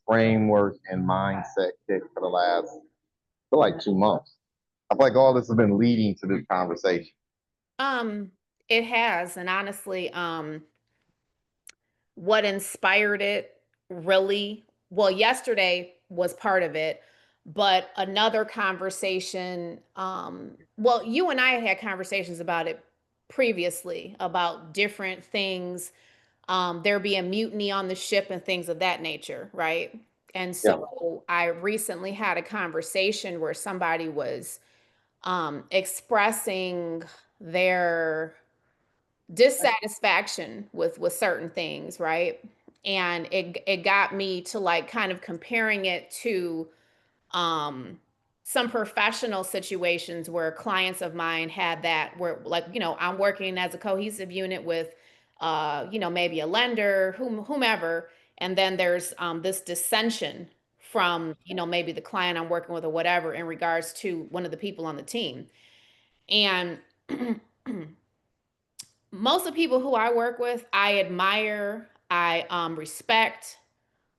framework and mindset kick for the last, I feel like 2 months. I feel like all this has been leading to this conversation. Um, it has, and honestly, what inspired it really, well, yesterday was part of it, but another conversation, well, you and I had conversations about it previously about different things, there being mutiny on the ship and things of that nature, right? And Yeah. so I recently had a conversation where somebody was expressing their dissatisfaction with certain things, right? And it got me to like kind of comparing it to um some professional situations where clients of mine had that, where like, I'm working as a cohesive unit with maybe a lender, whomever, and then there's this dissension from, maybe the client I'm working with or whatever in regards to one of the people on the team. And most of the people who I work with, I admire, I respect,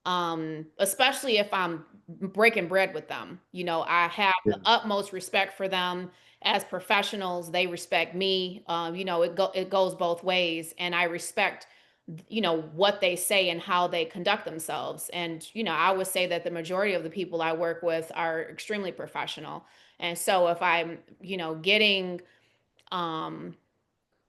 especially if I'm breaking bread with them. I have Yeah. the utmost respect for them as professionals. They respect me. It goes both ways, and I respect what they say and how they conduct themselves. And I would say that the majority of the people I work with are extremely professional. And so if I'm getting um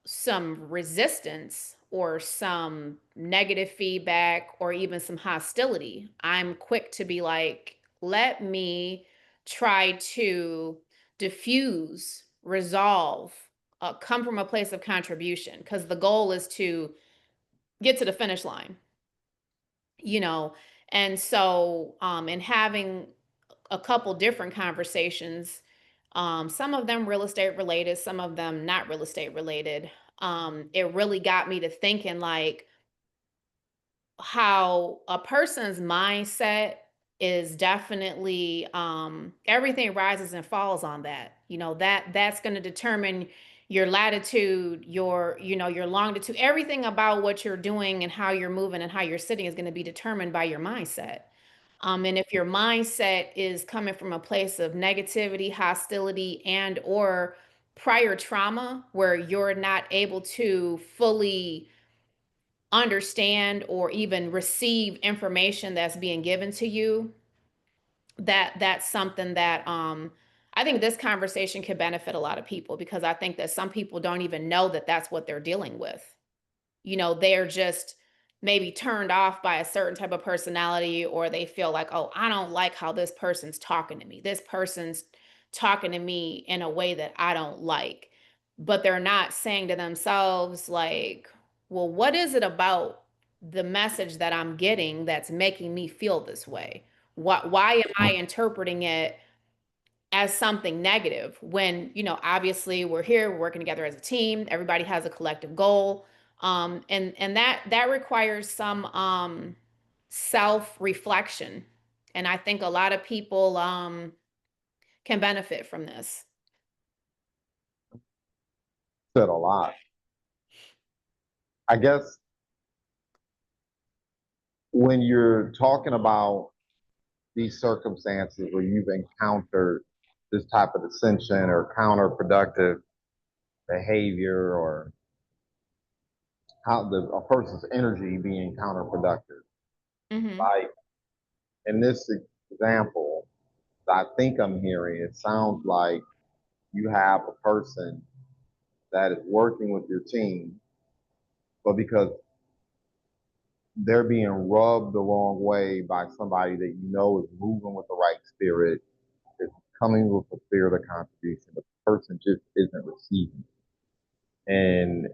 some resistance or some negative feedback or even some hostility, I'm quick to be like, let me try to diffuse, resolve, come from a place of contribution, because the goal is to get to the finish line, you know. And so, in having a couple different conversations, some of them real estate related, some of them not real estate related. It really got me to thinking like how a person's mindset is definitely, everything rises and falls on that. That's going to determine your latitude, your longitude, everything about what you're doing and how you're moving and how you're sitting is going to be determined by your mindset. And if your mindset is coming from a place of negativity, hostility, and or prior trauma where you're not able to fully understand or even receive information that's being given to you, that's something that I think this conversation could benefit a lot of people, because I think that some people don't even know that that's what they're dealing with. They're just maybe turned off by a certain type of personality, or they feel like, oh, I don't like how this person's talking to me. This person's talking to me in a way that I don't like. But they're not saying to themselves, like, well, what is it about the message that I'm getting that's making me feel this way? Why am I interpreting it as something negative when, obviously we're here, we're working together as a team, everybody has a collective goal. And that requires some self-reflection. And I think a lot of people can benefit from this. Said a lot. I guess when you're talking about these circumstances where you've encountered this type of dissension or counterproductive behavior, or how a person's energy being counterproductive. Hmm. Like in this example that I think I'm hearing, it sounds like you have a person that is working with your team, but because they're being rubbed the wrong way by somebody that you know is moving with the right spirit, is coming with a spirit of contribution, the person just isn't receiving. And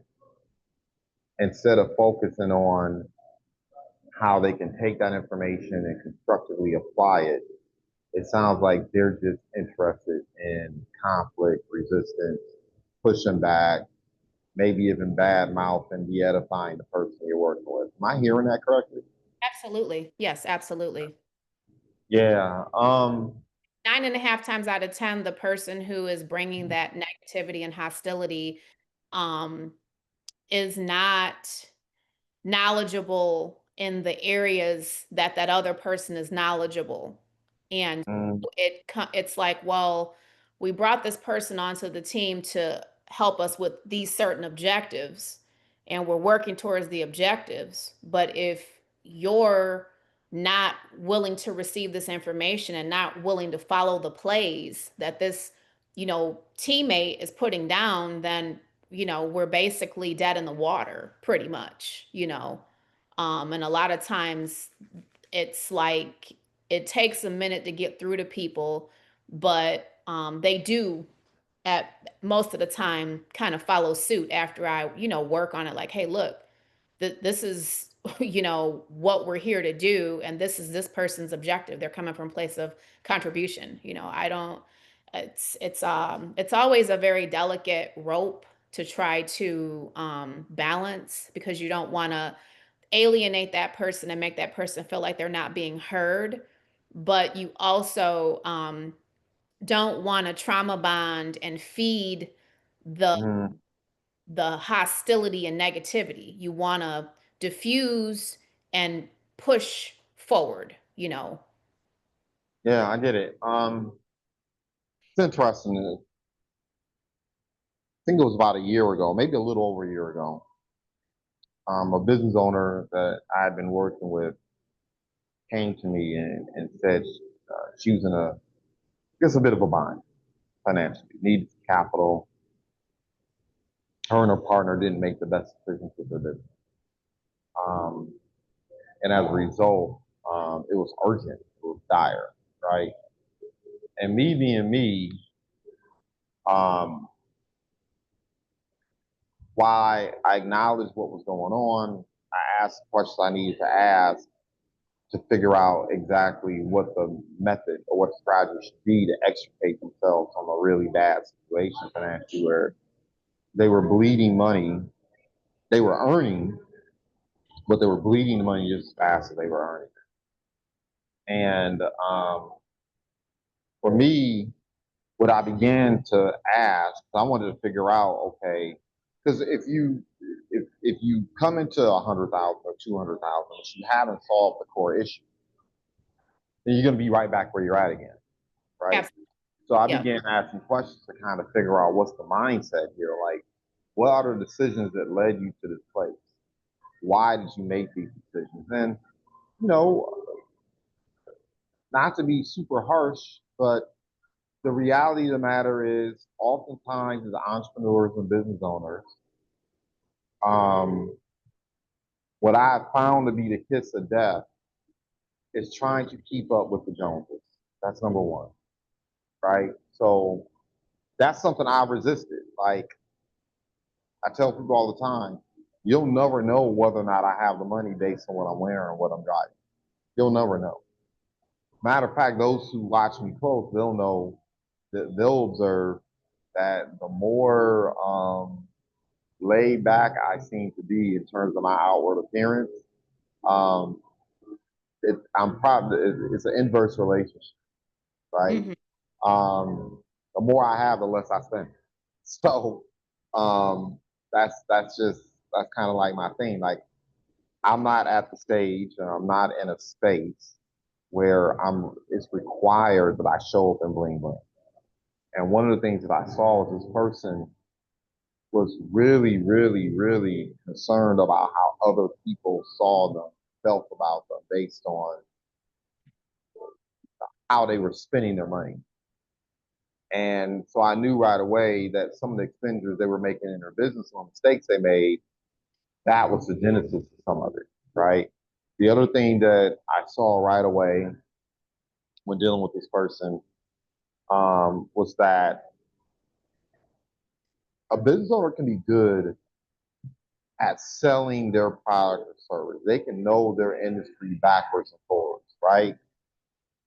instead of focusing on how they can take that information and constructively apply it, it sounds like they're just interested in conflict, resistance, pushing back, maybe even bad mouth and de-edifying the person you're working with. Am I hearing that correctly? Absolutely. Yes, absolutely. Yeah. 9.5 times out of 10, the person who is bringing that negativity and hostility um, is not knowledgeable in the areas that that other person is knowledgeable. And Mm, it's like, well, we brought this person onto the team to help us with these certain objectives, and we're working towards the objectives. But if you're not willing to receive this information and not willing to follow the plays that this, teammate is putting down, then, we're basically dead in the water, pretty much, and a lot of times it's like it takes a minute to get through to people, but they do at most of the time kind of follow suit after I, work on it. Like, hey, look, this is, what we're here to do, and this is this person's objective. They're coming from a place of contribution. I don't. It's always a very delicate rope to try to balance, because you don't want to alienate that person and make that person feel like they're not being heard, but you also don't want to trauma bond and feed the mm. hostility and negativity. You want to diffuse and push forward. Yeah, I get it. It's interesting. I think it was about a year ago, maybe a little over a year ago. A business owner that I had been working with came to me and said she was in I guess, a bit of a bind financially, needed capital. Her and her partner didn't make the best decisions with their business. Um, and as a result, it was urgent, it was dire, right? And me being me, um, why I acknowledged what was going on, I asked questions I needed to ask to figure out exactly what the method or what strategy should be to extricate themselves from a really bad situation financially, where they were bleeding money. They were earning, but they were bleeding the money just as fast as they were earning. And for me, what I began to ask, I wanted to figure out, okay, because if you come into 100,000 or 200,000, if you haven't solved the core issue, then you're going to be right back where you're at again, right? Absolutely. So I Yeah. began asking questions to kind of figure out what's the mindset here. Like, what are the decisions that led you to this place? Why did you make these decisions? And, you know, not to be super harsh, but the reality of the matter is, oftentimes as entrepreneurs and business owners, um, what I found to be the kiss of death is trying to keep up with the Joneses. That's number one, right? So that's something I've resisted. Like, I tell people all the time, you'll never know whether or not I have the money based on what I'm wearing or what I'm driving. You'll never know. Matter of fact, those who watch me close, they'll know that they'll observe that the more laid back I seem to be in terms of my outward appearance, um, I'm probably it's an inverse relationship, right? Hmm. The more I have, the less I spend. So um, that's kind of like my thing. Like, I'm not at the stage, and I'm not in a space where it's required that I show up in bling bling. And one of the things that I saw was this person was really, really, really concerned about how other people saw them, felt about them based on how they were spending their money. And so I knew right away that some of the expenditures they were making in their business or mistakes they made, that was the genesis of some of it, right? The other thing that I saw right away when dealing with this person was that a business owner can be good at selling their product or service. They can know their industry backwards and forwards, right?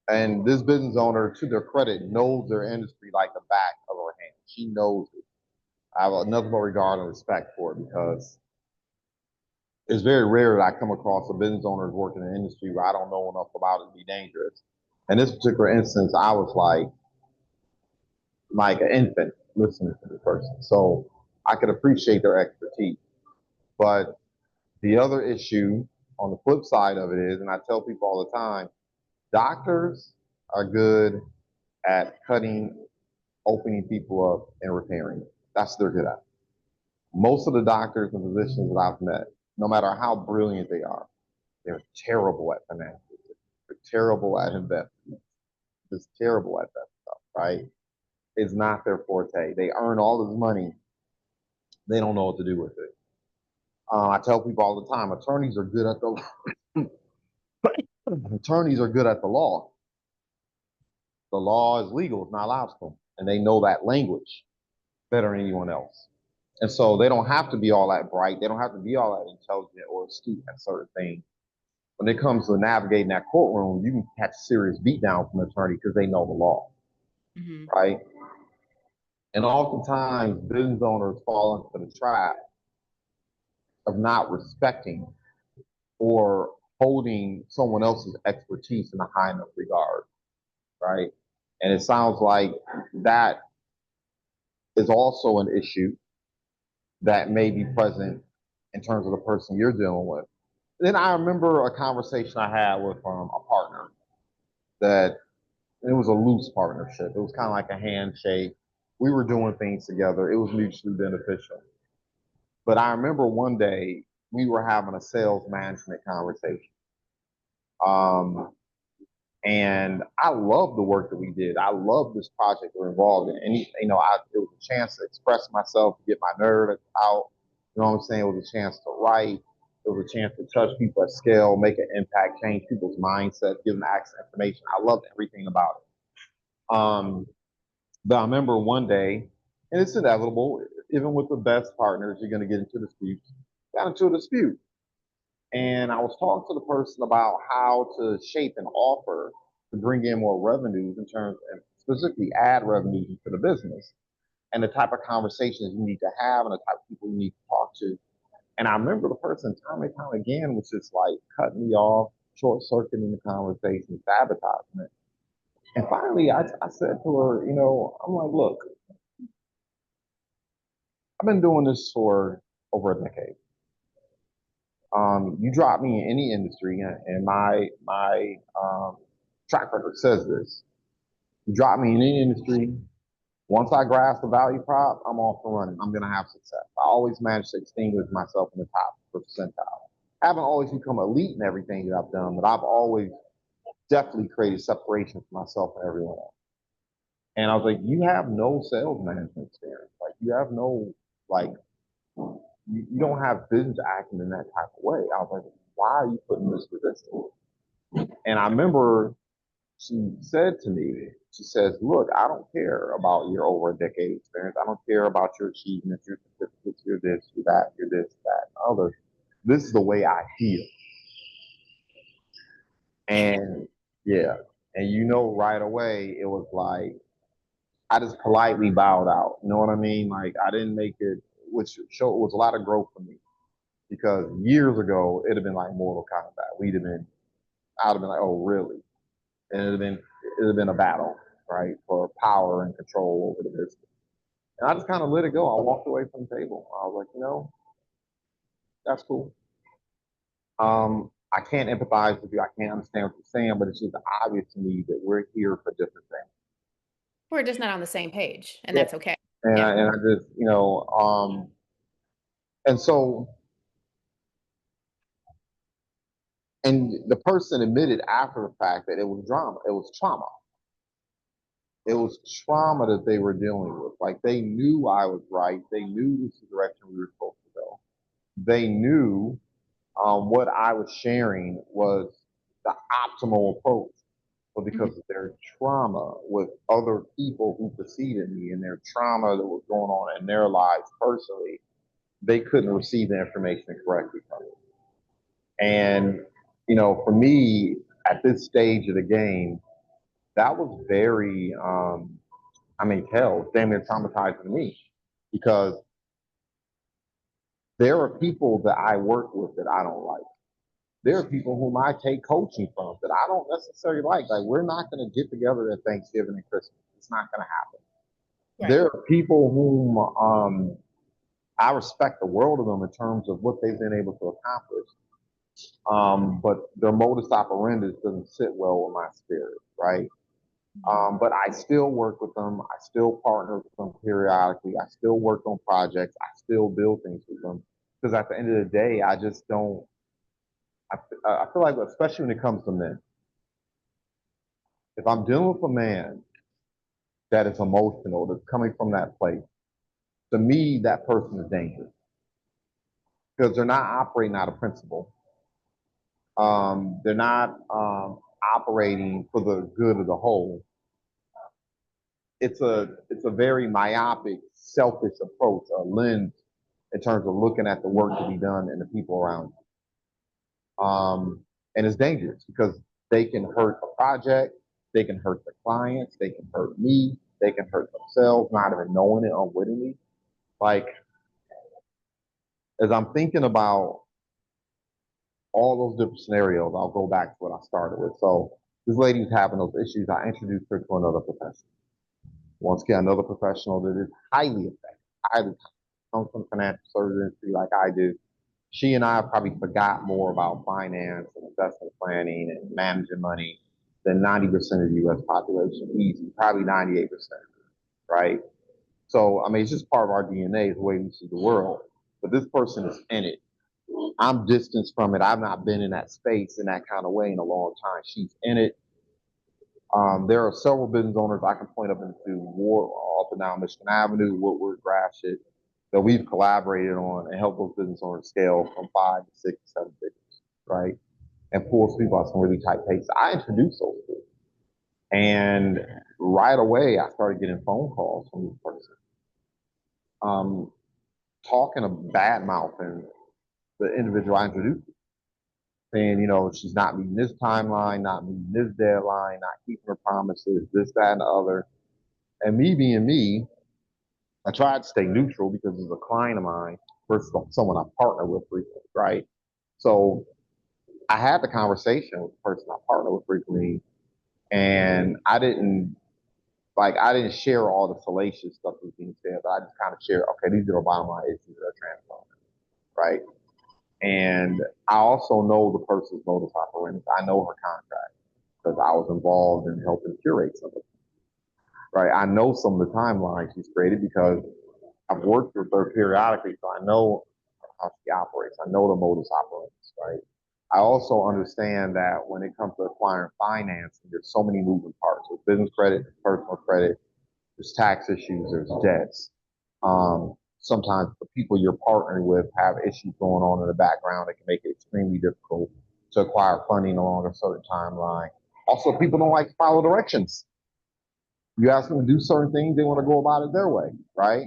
And this business owner, to their credit, knows their industry like the back of her hand. She knows it. I have nothing but regard and respect for it, because it's very rare that I come across a business owner who's working in an industry where I don't know enough about it to be dangerous. In this particular instance, I was like an infant listening to the person. So I could appreciate their expertise. But the other issue on the flip side of it is, and I tell people all the time, doctors are good at cutting, opening people up, and repairing. That's what they're good at. Most of the doctors and physicians that I've met, no matter how brilliant they are, they're terrible at finance. They're terrible at investing. Just terrible at that stuff, right? It's not their forte. They earn all this money. They don't know what to do with it. I tell people all the time, attorneys are good at the law. The law is legal; it's not allowed to them, and they know that language better than anyone else. And so they don't have to be all that bright. They don't have to be all that intelligent or astute at certain things. When it comes to navigating that courtroom, you can catch serious beatdown from an attorney because they know the law, Mhm. right? And oftentimes, business owners fall into the trap of not respecting or holding someone else's expertise in a high enough regard, right? And it sounds like that is also an issue that may be present in terms of the person you're dealing with. Then I remember a conversation I had with a partner that it was a loose partnership. It was kind of like a handshake. We were doing things together. It was mutually beneficial. But I remember one day we were having a sales management conversation. Um, and I love the work that we did. I love this project we're involved in. And it was a chance to express myself, to get my nerd out. You know what I'm saying? It was a chance to write. It was a chance to touch people at scale, make an impact, change people's mindset, give them access to information. I loved everything about it. But I remember one day, and it's inevitable, even with the best partners, you're going to get into disputes. Got into a dispute. And I was talking to the person about how to shape an offer to bring in more revenues in terms of specifically ad revenues into the business and the type of conversations you need to have and the type of people you need to talk to. And I remember the person time and time again was just like cutting me off, short circuiting the conversation, sabotaging it. And finally, I said to her, I'm like, look, I've been doing this for over a decade. You drop me in any industry, and my track record says this. You drop me in any industry, once I grasp the value prop, I'm off and running. I'm going to have success. I always manage to extinguish myself in the top percentile. I haven't always become elite in everything that I've done, but I've always definitely created separation for myself and everyone else. And I was like, you have no sales management experience. Like, you have no, like, you don't have business acting in that type of way. I was like, why are you putting this resistance? And I remember she said to me, she says, look, I don't care about your over a decade experience. I don't care about your achievements, your certificates, your this, your that, your this, that, and other. This is the way I feel. And yeah, and right away, it was like, I just politely bowed out. You know what I mean? Like, I didn't make it, which showed was a lot of growth for me because years ago, it'd have been like Mortal Kombat. I'd have been like, oh, really? And it'd have been a battle, right, for power and control over the business. And I just kind of let it go. I walked away from the table. I was like, that's cool. I can't empathize with you. I can't understand what you're saying, but it's just obvious to me that we're here for different things. We're just not on the same page, and Yeah. that's okay. And Yeah. I just, and so, and the person admitted after the fact that it was drama. It was trauma. It was trauma that they were dealing with. Like they knew I was right. They knew this is the direction we were supposed to go. They knew what I was sharing was the optimal approach. But Mhm. because of their trauma with other people who preceded me and their trauma that was going on in their lives personally, they couldn't receive the information correctly from me. And, for me, at this stage of the game, that was very, hell, damn near traumatizing to me because there are people that I work with that I don't like. There are people whom I take coaching from that I don't necessarily like. Like, we're not going to get together at Thanksgiving and Christmas. It's not going to happen. Right. There are people whom I respect the world of them in terms of what they've been able to accomplish. But their modus operandi doesn't sit well with my spirit, right? Mhm. But I still work with them. I still partner with them periodically. I still work on projects. I still build things with them because at the end of the day, I just don't. I feel like, especially when it comes to men, if I'm dealing with a man that is emotional, that's coming from that place, to me, that person is dangerous because they're not operating out of principle. They're not operating for the good of the whole. It's a very myopic, selfish approach, a lens in terms of looking at the work to be done and the people around you. And it's dangerous because they can hurt a project, they can hurt the clients, they can hurt me, they can hurt themselves, not even knowing it unwittingly. Like, as I'm thinking about all those different scenarios, I'll go back to what I started with. So this lady's having those issues. I introduced her to another professional. Once again, another professional that is highly effective, highly comes from financial services industry like I do. She and I probably forgot more about finance and investment planning and managing money than 90% of the US population. Easy, probably 98%, right? So, I mean, it's just part of our DNA, is the way we see the world. But this person is in it. I'm distanced from it. I've not been in that space in that kind of way in a long time. She's in it. There are several business owners I can point up into War off and down Michigan Avenue, Woodward, Gratiot, that we've collaborated on and helped those business owners scale from 5 to 6 to 7 figures, right? And pull people out some really tight pace. I introduced those people. And right away, I started getting phone calls from this person, um, talking a bad mouth and the individual I introduced, saying, she's not meeting this timeline, not meeting this deadline, not keeping her promises, this, that, and the other. And me being me, I tried to stay neutral because it's a client of mine versus someone I partner with frequently, right? So I had the conversation with the person I partner with frequently, and I didn't share all the salacious stuff that was being said, but I just kind of shared, okay, these are the bottom line issues that are transforming, right? And I also know the person's modus operandi. I know her contract because I was involved in helping curate some of it, right? I know some of the timelines she's created because I've worked with her periodically, so I know how she operates. I know the modus operandi, right? I also understand that when it comes to acquiring financing, there's so many moving parts. There's business credit, there's personal credit, there's tax issues, there's debts. Sometimes the people you're partnering with have issues going on in the background that can make it extremely difficult to acquire funding along a certain timeline. Also, people don't like to follow directions. You ask them to do certain things, they want to go about it their way, right?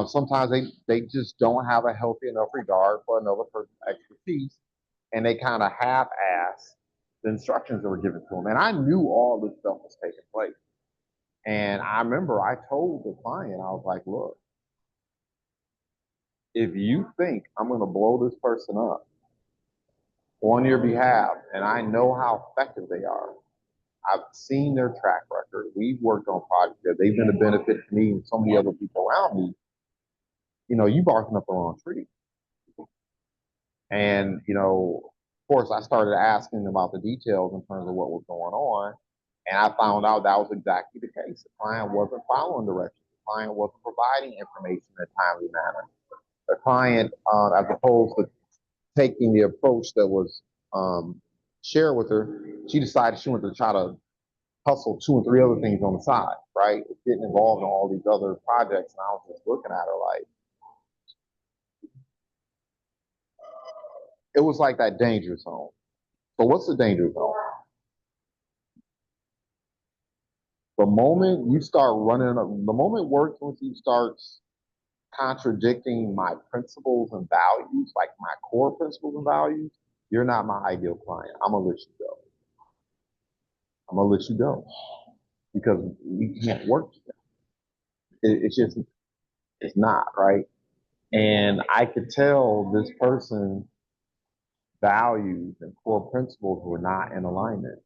Sometimes they just don't have a healthy enough regard for another person's expertise, and they kind of half-ass the instructions that were given to them. And I knew all this stuff was taking place. And I remember I told the client, I was like, look, if you think I'm going to blow this person up on your behalf, and I know how effective they are, I've seen their track record. We've worked on projects that they've been a benefit to me and so many other people around me. You barking up the wrong tree. And, of course, I started asking about the details in terms of what was going on. And I found out that was exactly the case. The client wasn't following directions. The client wasn't providing information in a timely manner. The client, as opposed to taking the approach that was shared with her, she decided she wanted to try to hustle two and three other things on the side, right? Getting involved in all these other projects. And I was just looking at her like, it was like that danger zone. So what's the danger zone? The moment you start the moment work with you starts contradicting my principles and values, like my core principles and values, you're not my ideal client. I'm gonna let you go. I'm gonna let you go because we can't work together. It's just, it's not right. And I could tell this person values and core principles were not in alignment.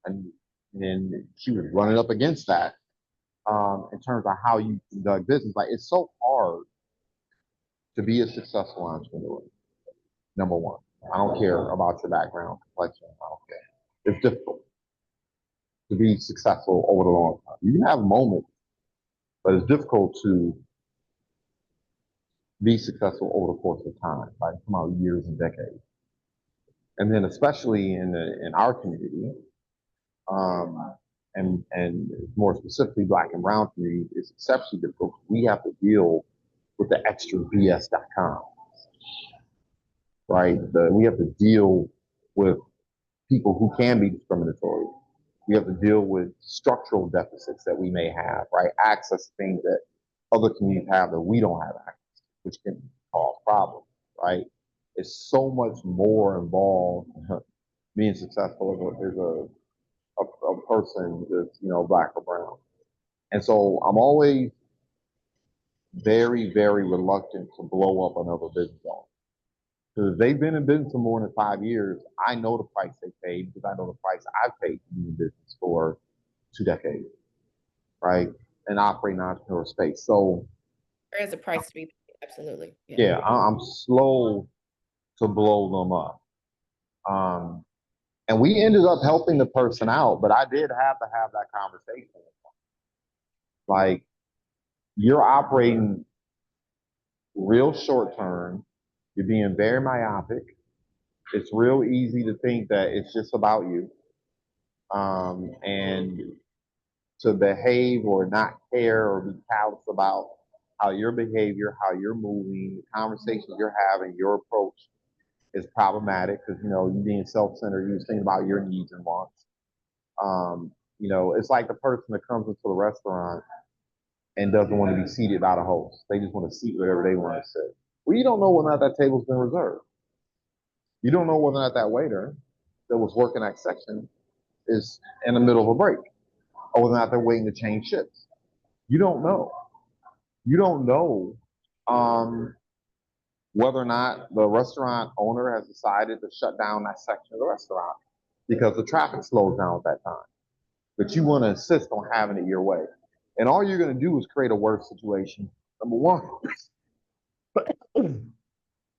And then she was running up against that in terms of how you conduct business. Like, it's so hard to be a successful entrepreneur, number one. I don't care about your background, complexion. I don't care. It's difficult to be successful over the long term. You can have moments, but it's difficult to be successful over the course of time, like come out years and decades. And then especially in our community, um, and more specifically Black and Brown community, it's exceptionally difficult. We have to deal with the extra BS.com, right? We have to deal with people who can be discriminatory. We have to deal with structural deficits that we may have, right? Access to things that other communities have that we don't have access to, which can cause problems, right? It's so much more involved being successful as a person that's, Black or brown. And so I'm always very, very reluctant to blow up another business owner. Because if they've been in business for more than 5 years, I know the price they paid because I know the price I've paid to be in business for 2 decades, right? And operating in entrepreneurial space. So There is a price to be paid. Absolutely. Yeah. yeah, I'm slow to blow them up. Um, and we ended up helping the person out, but I did have to have that conversation. Like, you're operating real short term, you're being very myopic. It's real easy to think that it's just about you. And to behave or not care or be callous about how your behavior, how you're moving, the conversations you're having, your approach is problematic because you're being self-centered. You're thinking about your needs and wants. It's like the person that comes into the restaurant and doesn't want to be seated by the host. They just want to seat wherever they want to sit. Well, you don't know whether or not that table's been reserved. You don't know whether or not that waiter that was working that section is in the middle of a break, or whether or not they're waiting to change shifts. You don't know. You don't know um, whether or not the restaurant owner has decided to shut down that section of the restaurant because the traffic slows down at that time. But you want to insist on having it your way. And all you're going to do is create a worse situation. Number one,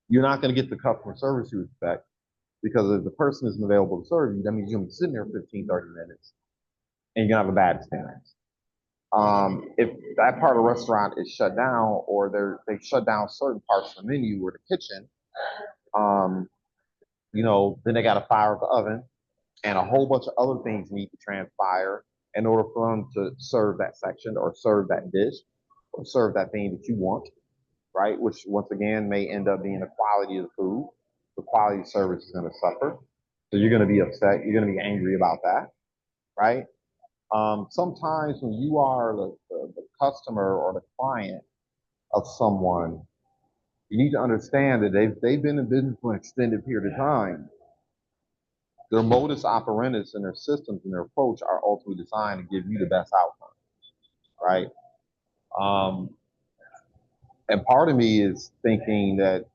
you're not going to get the customer service you expect because if the person isn't available to serve you, that means you're going to be sitting there 15, 30 minutes and you're going to have a bad experience. If that part of the restaurant is shut down or they shut down certain parts of the menu or the kitchen, um, then they got to fire up the oven and a whole bunch of other things need to transpire in order for them to serve that section or serve that dish or serve that thing that you want, right? Which once again may end up being the quality of the food. The quality of service is going to suffer. So you're going to be upset. You're going to be angry about that, right? Sometimes when you are the customer or the client of someone, you need to understand that they've been in business for an extended period of time. Their modus operandus and their systems and their approach are ultimately designed to give you the best outcome, right? Um, and part of me is thinking that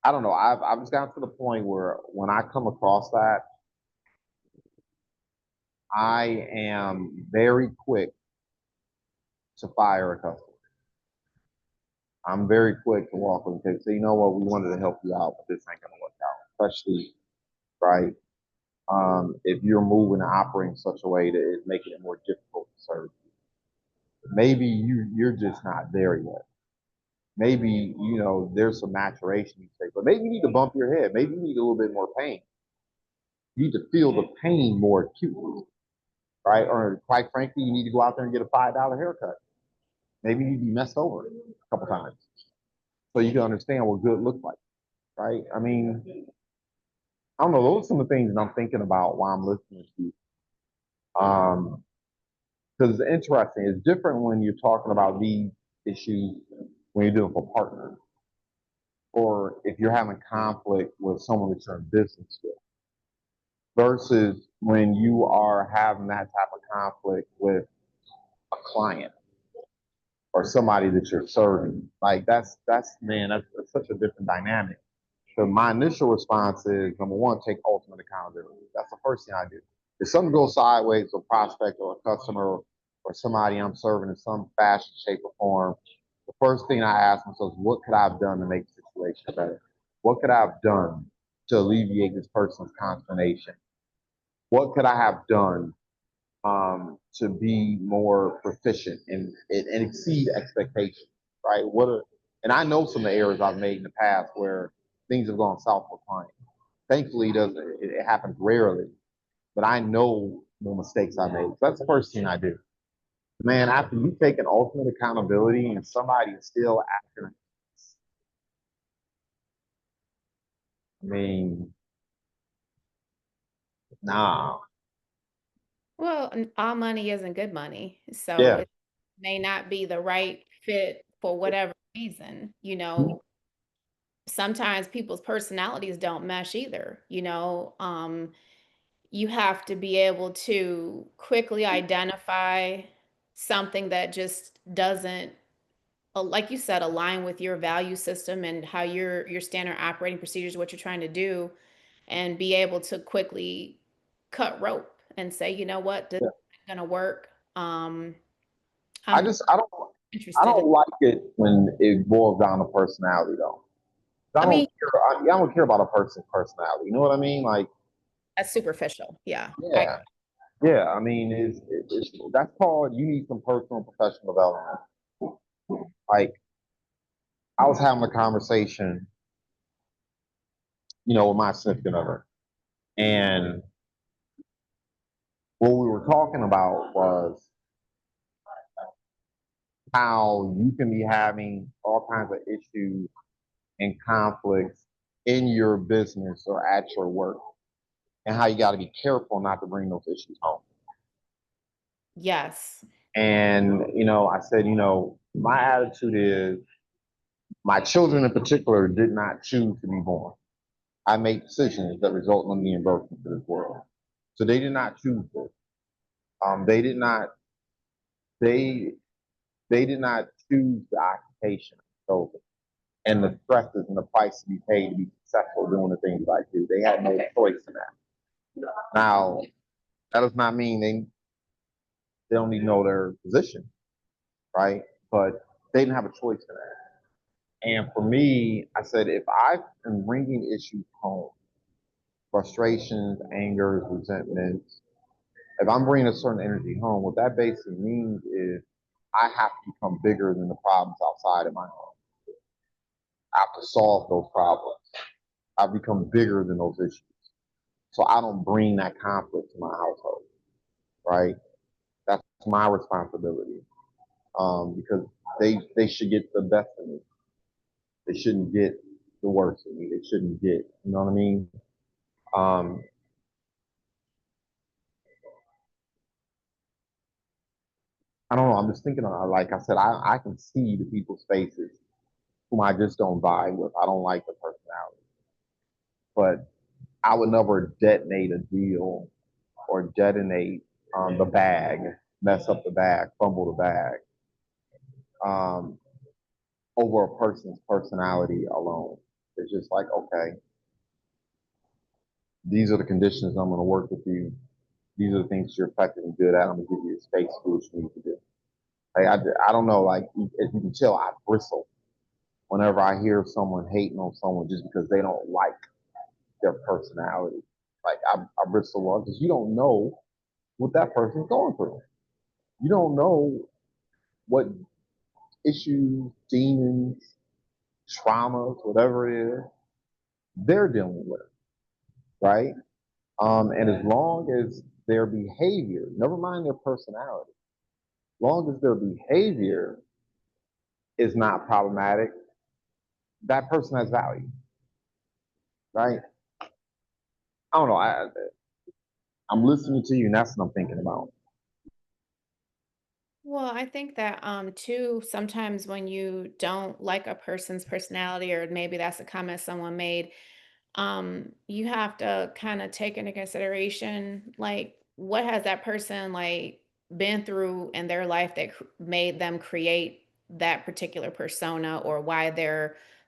I don't know. I've just gotten to the point where when I come across that, I am very quick to fire a customer. I'm very quick to walk them and say, you know what, we wanted to help you out, but this ain't gonna work out. Especially, right? If you're moving and operating in such a way that is making it more difficult to serve you. Maybe you're just not there yet. Maybe, there's some maturation you take, but maybe you need to bump your head. Maybe you need a little bit more pain. You need to feel the pain more acutely, right? Or quite frankly, you need to go out there and get a $5 haircut. Maybe you need to be messed over a couple times so you can understand what good looks like, right? I mean, I don't know. Those are some of the things that I'm thinking about while I'm listening to you. Because it's interesting. It's different when you're talking about these issues when you're doing for partners, or if you're having conflict with someone that you're in business with, versus when you are having that type of conflict with a client or somebody that you're serving. Like that's man, that's such a different dynamic. So my initial response is number one, take ultimate accountability. That's the first thing I do. If something goes sideways with a prospect or a customer or somebody I'm serving in some fashion, shape, or form, the first thing I ask myself is what could I have done to make the situation better? What could I have done to alleviate this person's consternation? What could I have done to be more proficient and exceed expectations, right? And I know some of the errors I've made in the past where things have gone south for clients. Thankfully, it happens rarely, but I know the mistakes I made. So that's the first thing I do. Man, after you take an ultimate accountability and somebody is still acting, I mean, nah, Well, all money isn't good money, so yeah, it may not be the right fit for whatever reason, sometimes people's personalities don't mesh either, you have to be able to quickly identify something that just doesn't, like you said, align with your value system and how your standard operating procedures, what you're trying to do, and be able to quickly cut rope and say, you know what, this yeah. isn't gonna work. I I'm just I interested in, don't like it when it boils down to personality though. I I mean, don't care. I don't care about a person's personality. You know what I mean? Like, that's superficial. Yeah. yeah, yeah. I mean, that's called you need some personal and professional development. Like, I was having a conversation, with my significant other, and what we were talking about was how you can be having all kinds of issues and conflicts in your business or at your work, and how you got to be careful not to bring those issues home. Yes. And, I said, my attitude is my children in particular did not choose to be born. I made decisions that result in them being birthed into this world. So they did not choose this. They did not, they, they did not choose the occupation. So, and the stresses and the price to be paid to be successful doing the things I do. They had no choice in that. Now, that does not mean they don't need to know their position, right? But they didn't have a choice in that. And for me, I said, if I am bringing issues home, frustrations, angers, resentments, if I'm bringing a certain energy home, what that basically means is I have to become bigger than the problems outside of my home. I have to solve those problems. I've become bigger than those issues. So I don't bring that conflict to my household, right? That's my responsibility. Because they should get the best of me. They shouldn't get the worst of me. They shouldn't get, you know what I mean? Um, I don't know. I'm just thinking, like I said, I can see the people's faces whom I just don't vibe with. I don't like the personality, but I would never detonate a deal or detonate the bag, mess up the bag, fumble the bag um, over a person's personality alone. It's just like, okay, these are the conditions I'm going to work with you. These are the things you're effective and good at. I'm going to give you the space to do what you need to do. Like, I don't know, like, as you can tell, I bristle whenever I hear someone hating on someone just because they don't like their personality. Like I bristle because you don't know what that person's going through. You don't know what issues, demons, traumas, whatever it is, they're dealing with, right? And as long as their behavior, never mind their personality, as long as their behavior is not problematic, that person has value, right? I don't know. I'm listening to you, and that's what I'm thinking about. Well, I think that too, sometimes when you don't like a person's personality, or maybe that's a comment someone made, you have to kind of take into consideration like what has that person like been through in their life that made them create that particular persona, or why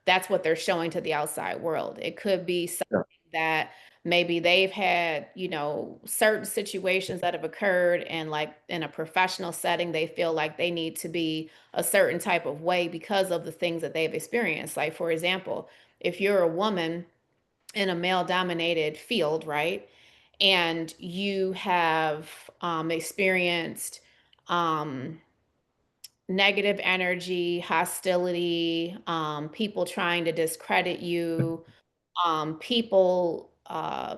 that's what they're showing to the outside world. It could be something Yeah. that maybe they've had, certain situations that have occurred, and like in a professional setting, they feel like they need to be a certain type of way because of the things that they've experienced. Like, for example, if you're a woman in a male dominated field, right? And you have experienced um, negative energy, hostility, people trying to discredit you, people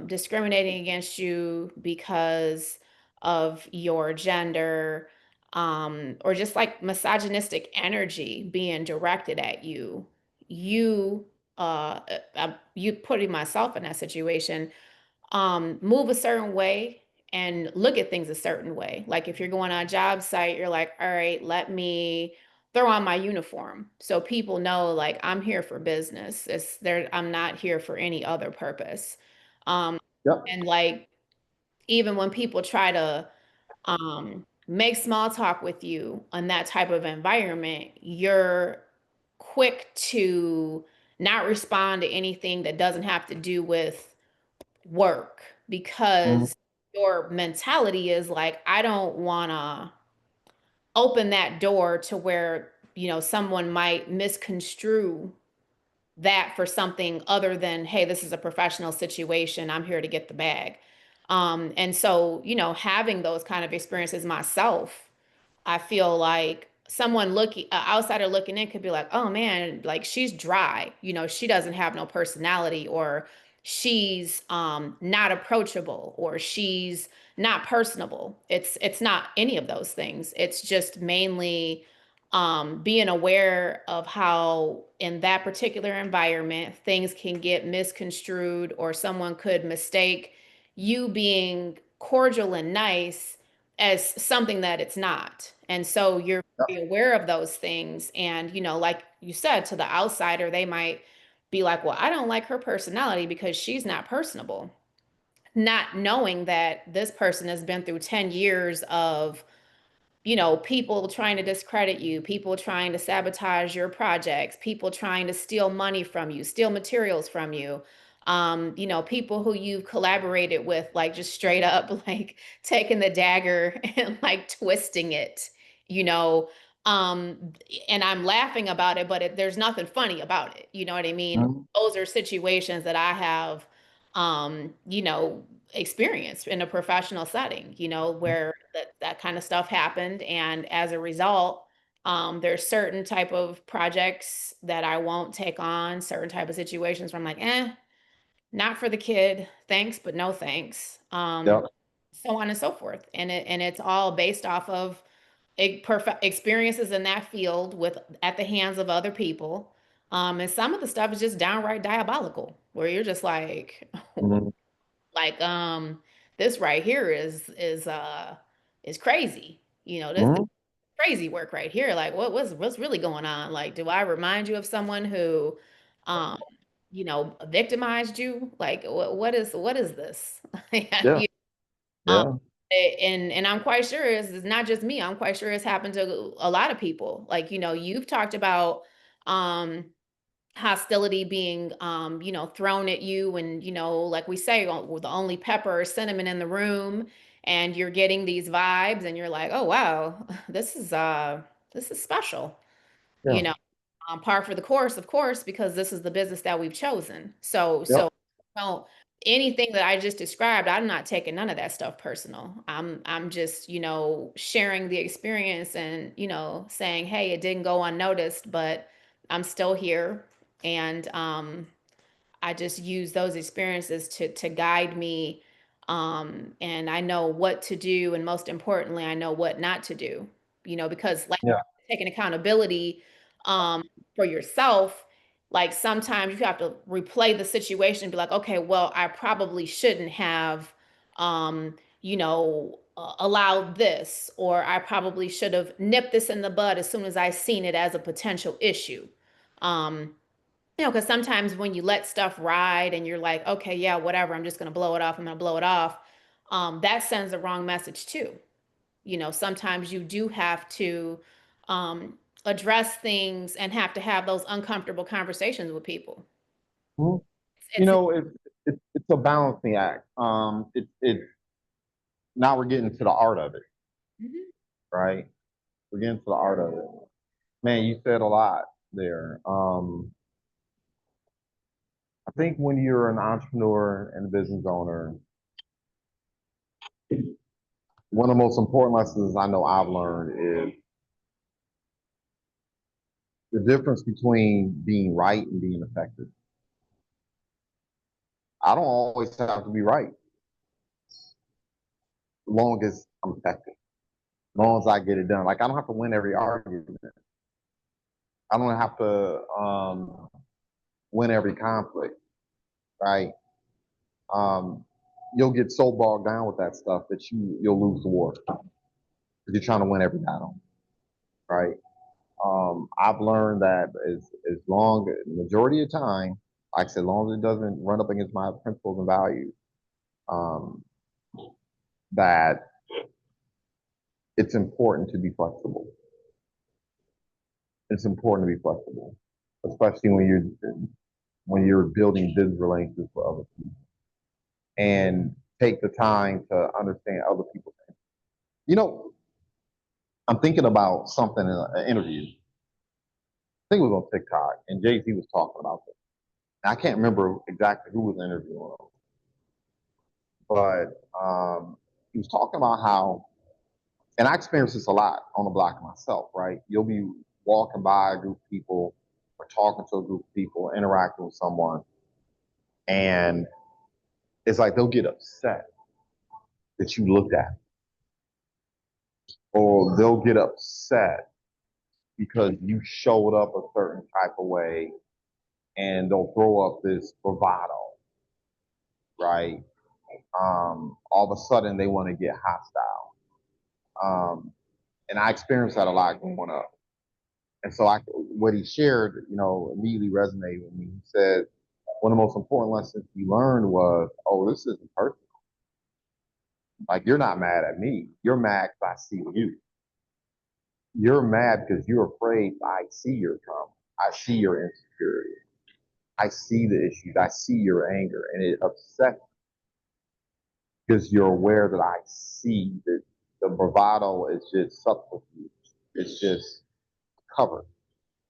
discriminating against you because of your gender, or just like misogynistic energy being directed at you. You, you putting myself in that situation, move a certain way and look at things a certain way. Like if you're going on a job site, you're like, all right, let me throw on my uniform so people know like I'm here for business. It's there, I'm not here for any other purpose. Um, Yep. and like even when people try to make small talk with you on that type of environment, you're quick to not respond to anything that doesn't have to do with work, Mhm. because your mentality is like, I don't want to open that door to where, someone might misconstrue that for something other than, hey, this is a professional situation. I'm here to get the bag. And so, having those kind of experiences myself, I feel like someone looking, outsider looking in could be like, oh man, like she's dry, she doesn't have no personality, or she's not approachable, or she's not personable. It's not any of those things. It's just mainly being aware of how in that particular environment things can get misconstrued, or someone could mistake you being cordial and nice as something that it's not. And so you're Yep. very aware of those things. And, like you said, to the outsider, they might be like, well, I don't like her personality because she's not personable. Not knowing that this person has been through 10 years of people trying to discredit you, people trying to sabotage your projects, people trying to steal money from you, steal materials from you. People who you've collaborated with, like just straight up, like taking the dagger and like twisting it, you know. Um, and I'm laughing about it, but there's nothing funny about it. You know what I mean? Mhm. Those are situations that I have, experienced in a professional setting, where that kind of stuff happened. And as a result, there's certain type of projects that I won't take on, certain type of situations where I'm like, not for the kid. Thanks, but no thanks. Yep. So on and so forth. And it's all based off of perfect experiences in that field with at the hands of other people. And some of the stuff is just downright diabolical, where you're just like, Mhm. like this right here is crazy. This Mhm. crazy work right here. Like what's really going on? Like, do I remind you of someone who um victimized you? Like what is this? Yeah. You- um Yeah. and I'm quite sure it's not just me. I'm quite sure it's happened to a lot of people. Like, you've talked about um hostility being thrown at you, and like we say, the only pepper or cinnamon in the room, and you're getting these vibes, and you're like, oh wow, this is special, Yeah. you know par for the course, of course, because this is the business that we've chosen. So Yep. well, anything that I just described, I'm not taking none of that stuff personal. I'm just, sharing the experience, and, saying, hey, it didn't go unnoticed, but I'm still here. And I just use those experiences to guide me. And I know what to do, and most importantly, I know what not to do. Because like Yeah. taking accountability for yourself, like sometimes you have to replay the situation and be like, okay, well, I probably shouldn't have allowed this, or I probably should have nipped this in the bud as soon as I seen it as a potential issue. Um, because sometimes when you let stuff ride and you're like, okay, yeah, whatever, I'm just going to blow it off, I'm going to blow it off, that sends the wrong message too. Sometimes you do have to address things and have to have those uncomfortable conversations with people. Mhm. You It's know, it's a balancing act. It now we're getting to the art of it, Mhm. right? We're getting to the art of it. Man, you said a lot there. I think when you're an entrepreneur and a business owner, one of the most important lessons I know I've learned is the difference between being right and being effective. I don't always have to be right, as long as I'm effective, as long as I get it done. Like I don't have to win every argument. I don't have to win every conflict, right? Um, you'll get so bogged down with that stuff that you'll lose the war because you're trying to win every battle, right? I've learned that as long majority of time, like I said, as long as it doesn't run up against my principles and values, um, that it's important to be flexible. It's important to be flexible, especially when you're building business relationships with other people and take the time to understand other people. You know, I'm thinking about something in an interview. I think it was on TikTok, and Jay-Z was talking about this. I can't remember exactly who was interviewing him, but he was talking about how, and I experience this a lot on the block myself, right? You'll be walking by a group of people or talking to a group of people, interacting with someone, and it's like they'll get upset that you looked at, or they'll get upset because you showed up a certain type of way, and they'll throw up this bravado, right? All of a sudden they want to get hostile. And I experienced that a lot growing up. And so what he shared, immediately resonated with me. He said, one of the most important lessons he learned was, oh, this isn't personal. Like, you're not mad at me. You're mad because I see you. You're mad because you're afraid I see your trauma. I see your insecurity. I see the issues. I see your anger. And it upsets because you're aware that I see that the bravado is just subterfuge. It's just cover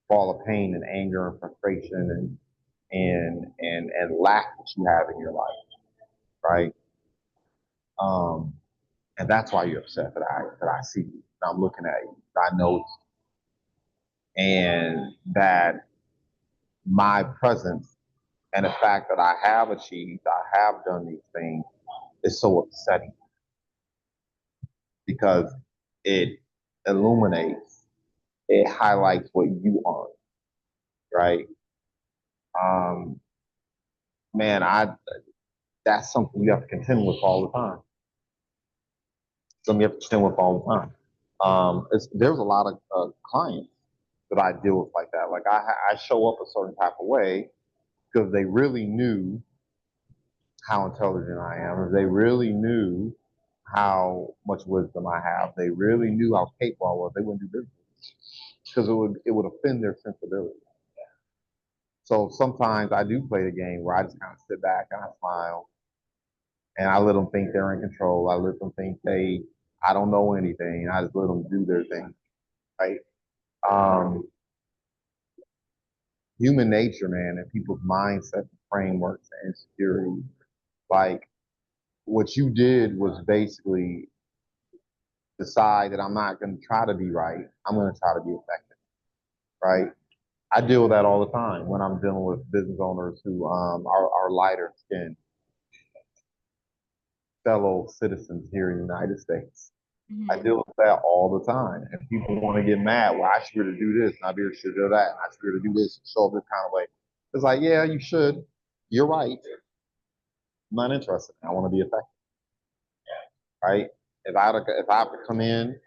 for all the pain and anger and frustration and lack that you have in your life, right? Um, and that's why you're upset that I see you. I'm looking at you. I know, and that my presence and the fact that I have achieved, I have done these things is so upsetting because it illuminates, it highlights what you are, right? Um, man, I that's something you have to contend with all the time. Something you have to contend with all the time. There's a lot of clients that I deal with like that. Like I show up a certain type of way because they really knew how intelligent I am. If they really knew how much wisdom I have, they really knew how capable I was, they wouldn't do business because it would offend their sensibility. So sometimes I do play the game where I just kind of sit back and I smile and I let them think they're in control. I let them think I don't know anything. I just let them do their thing, right? Um, human nature, man, and people's mindset, frameworks, and insecurity. Like what you did was basically decide that I'm not going to try to be right. I'm going to try to be effective, right? I deal with that all the time when I'm dealing with business owners who are lighter skinned fellow citizens here in the United States. I Mhm. deal with that all the time. And people want to get mad. Well, I should be able to do this, and I should do that, and I should be able to do this and show up this kind of way. It's like, yeah, you should. You're right. I'm not interested. I want to be effective, right? If I have to come in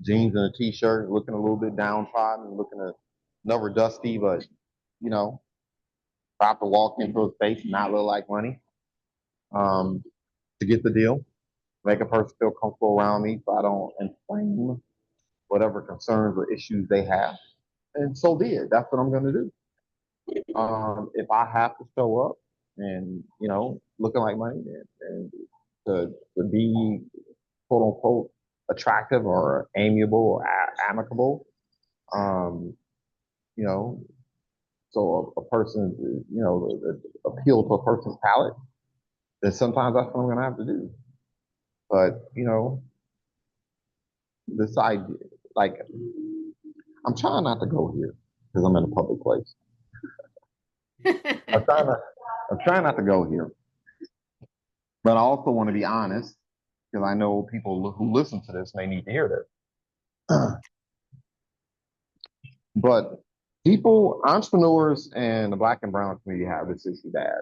jeans and a t-shirt, looking a little bit downtrodden, looking a never dusty, but you know, if I have to walk into a space and not look like money, um, to get the deal, make a person feel comfortable around me, so I don't inflame whatever concerns or issues they have, and so be it. That's what I'm going to do. If I have to show up, and looking like money, and to be quote unquote attractive or amiable or amicable. Um, you know, so a person, appeal to a person's palate, then sometimes that's what I'm going to have to do. But, this idea, like, I'm trying not to go here because I'm in a public place. I'm trying, to, I'm trying not to go here, but I also want to be honest because I know people who listen to this may need to hear this. But people, entrepreneurs, and the Black and brown community have this issue bad: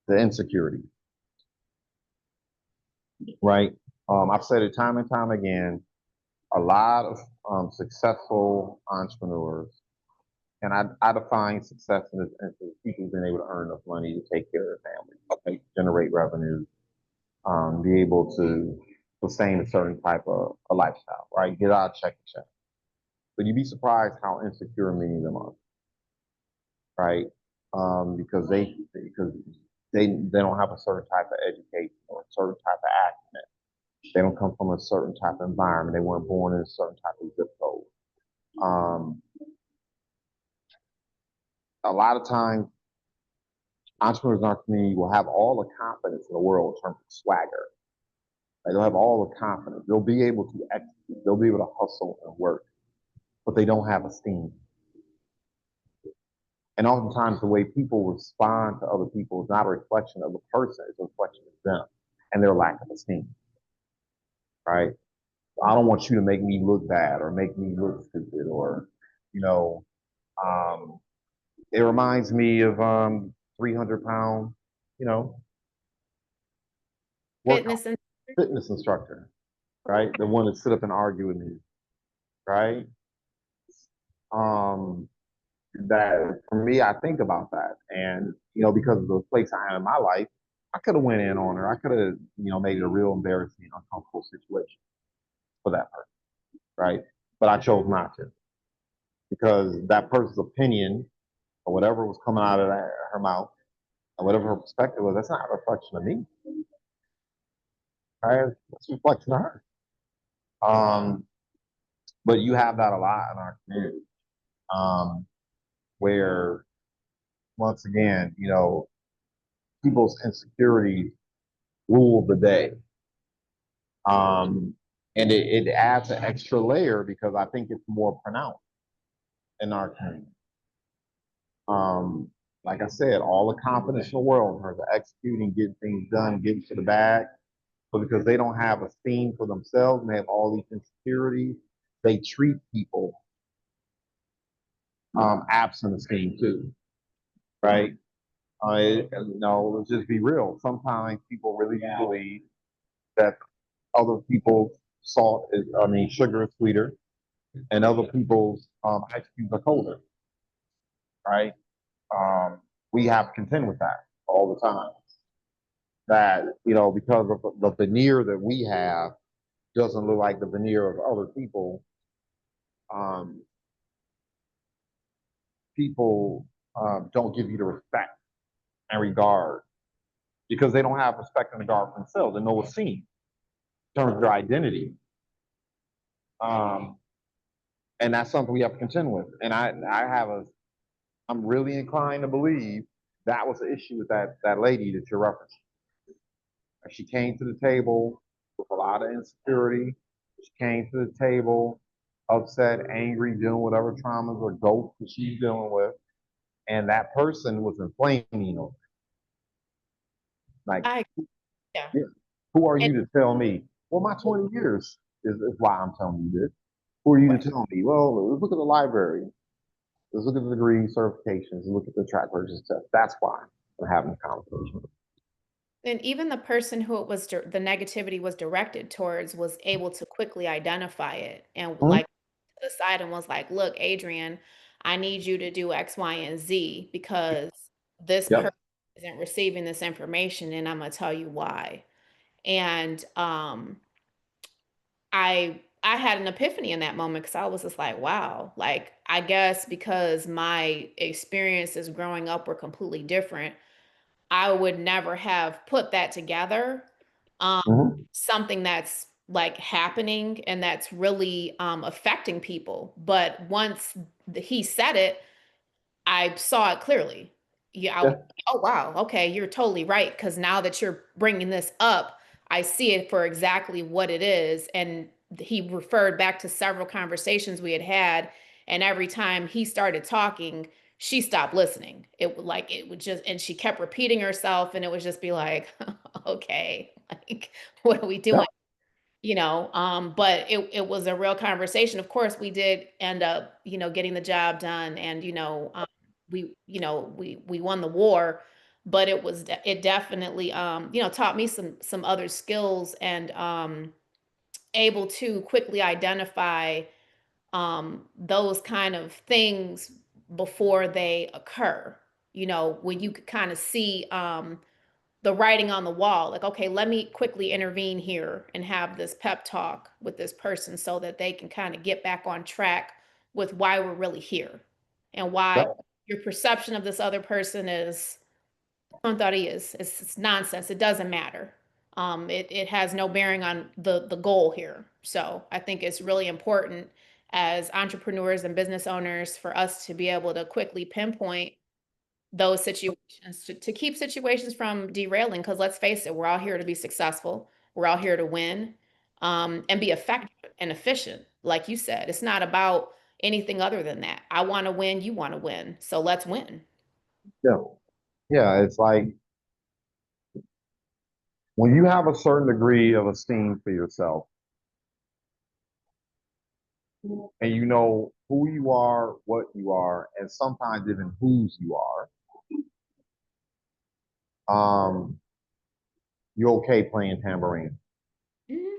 the insecurity, right? I've said it time and time again. A lot of successful entrepreneurs, and I define success as people being able to earn enough money to take care of their family, okay, generate revenue, be able to sustain a certain type of a lifestyle, right? Get out of check to check. But you'd be surprised how insecure many of them are, right? Because they don't have a certain type of education or a certain type of acumen. They don't come from a certain type of environment. They weren't born in a certain type of zip code. Um, a lot of times, entrepreneurs in our community will have all the confidence in the world in terms of swagger. Like, they'll have all the confidence. They'll be able to execute. They'll be able to hustle and work, but they don't have esteem. And oftentimes, the way people respond to other people is not a reflection of the person; it's a reflection of them and their lack of esteem. Right? I don't want you to make me look bad or make me look stupid, or you know, um, it reminds me of 300-pound, you know, workout Fitness and fitness instructor, right? The one that sit up and argue with me, right? Um, that for me, I think about that, and because of the place I am in my life, I could have went in on her. I could have, made it a real embarrassing, uncomfortable situation for that person, right? But I chose not to because that person's opinion or whatever was coming out of her mouth and whatever her perspective was, that's not a reflection of me, right? That's a reflection of her. Um, but you have that a lot in our community, um, where once again, people's insecurities rule the day. And it adds an extra layer because I think it's more pronounced in our community. Um, like I said, all the confidence in the world in terms of executing, getting things done, getting to the bag. But because they don't have esteem for themselves and they have all these insecurities, they treat people absent esteem too, right? Let's just be real. Sometimes people really believe that other people's sugar is sweeter, and other people's ice cubes are colder, right? Um, we have to contend with that all the time. That because of the veneer that we have doesn't look like the veneer of other people. Um, people don't give you the respect and regard because they don't have respect and regard for themselves and no esteem in terms of their identity. Um, and that's something we have to contend with. And I'm really inclined to believe that was the issue with that lady that you're referencing. She came to the table with a lot of insecurity. She came to the table upset, angry, dealing with whatever traumas or ghosts that she's dealing with. And that person was inflaming her. Like, I yeah. yeah, who are And you to tell me? Well, my 20 years is why I'm telling you this. Who are you to right. tell me? Well, let's look at the library. Let's look at the degree certifications and look at the track record test. That's why we're having a conversation. And even the person who it was the negativity was directed towards was able to quickly identify it and Mhm. like to the side and was like, "Look, Adrian, I need you to do X, Y, and Z because this person Yep. isn't receiving this information, and I'm gonna tell you why." And I I had an epiphany in that moment because I was just like, wow, like I guess because my experiences growing up were completely different, I would never have put that together. Um, Mhm. Something that's like happening and that's really affecting people. But once he said it, I saw it clearly. Yeah, I was, Yeah. oh wow, okay, you're totally right. Because now that you're bringing this up, I see it for exactly what it is. And he referred back to several conversations we had had, and every time he started talking, she stopped listening. It would like it would just, and she kept repeating herself, and it would just be like, okay, like what are we Yeah. doing? But it was a real conversation. Of course, we did end up, getting the job done, and we won the war, but it definitely taught me some other skills, and able to quickly identify those kind of things before they occur. When you could kind of see the writing on the wall, like, okay, let me quickly intervene here and have this pep talk with this person so that they can kind of get back on track with why we're really here, and why Yeah. your perception of this other person is tonterías. It's nonsense. It doesn't matter. It has no bearing on the goal here. So I think it's really important as entrepreneurs and business owners for us to be able to quickly pinpoint those situations to keep situations from derailing, because let's face it, we're all here to be successful, we're all here to win, and be effective and efficient. Like you said, it's not about anything other than that. I want to win, you want to win, so let's win. Yeah. Yeah. It's like when you have a certain degree of esteem for yourself and you know who you are, what you are, and sometimes even whose you are, you're okay playing tambourine. Mhm.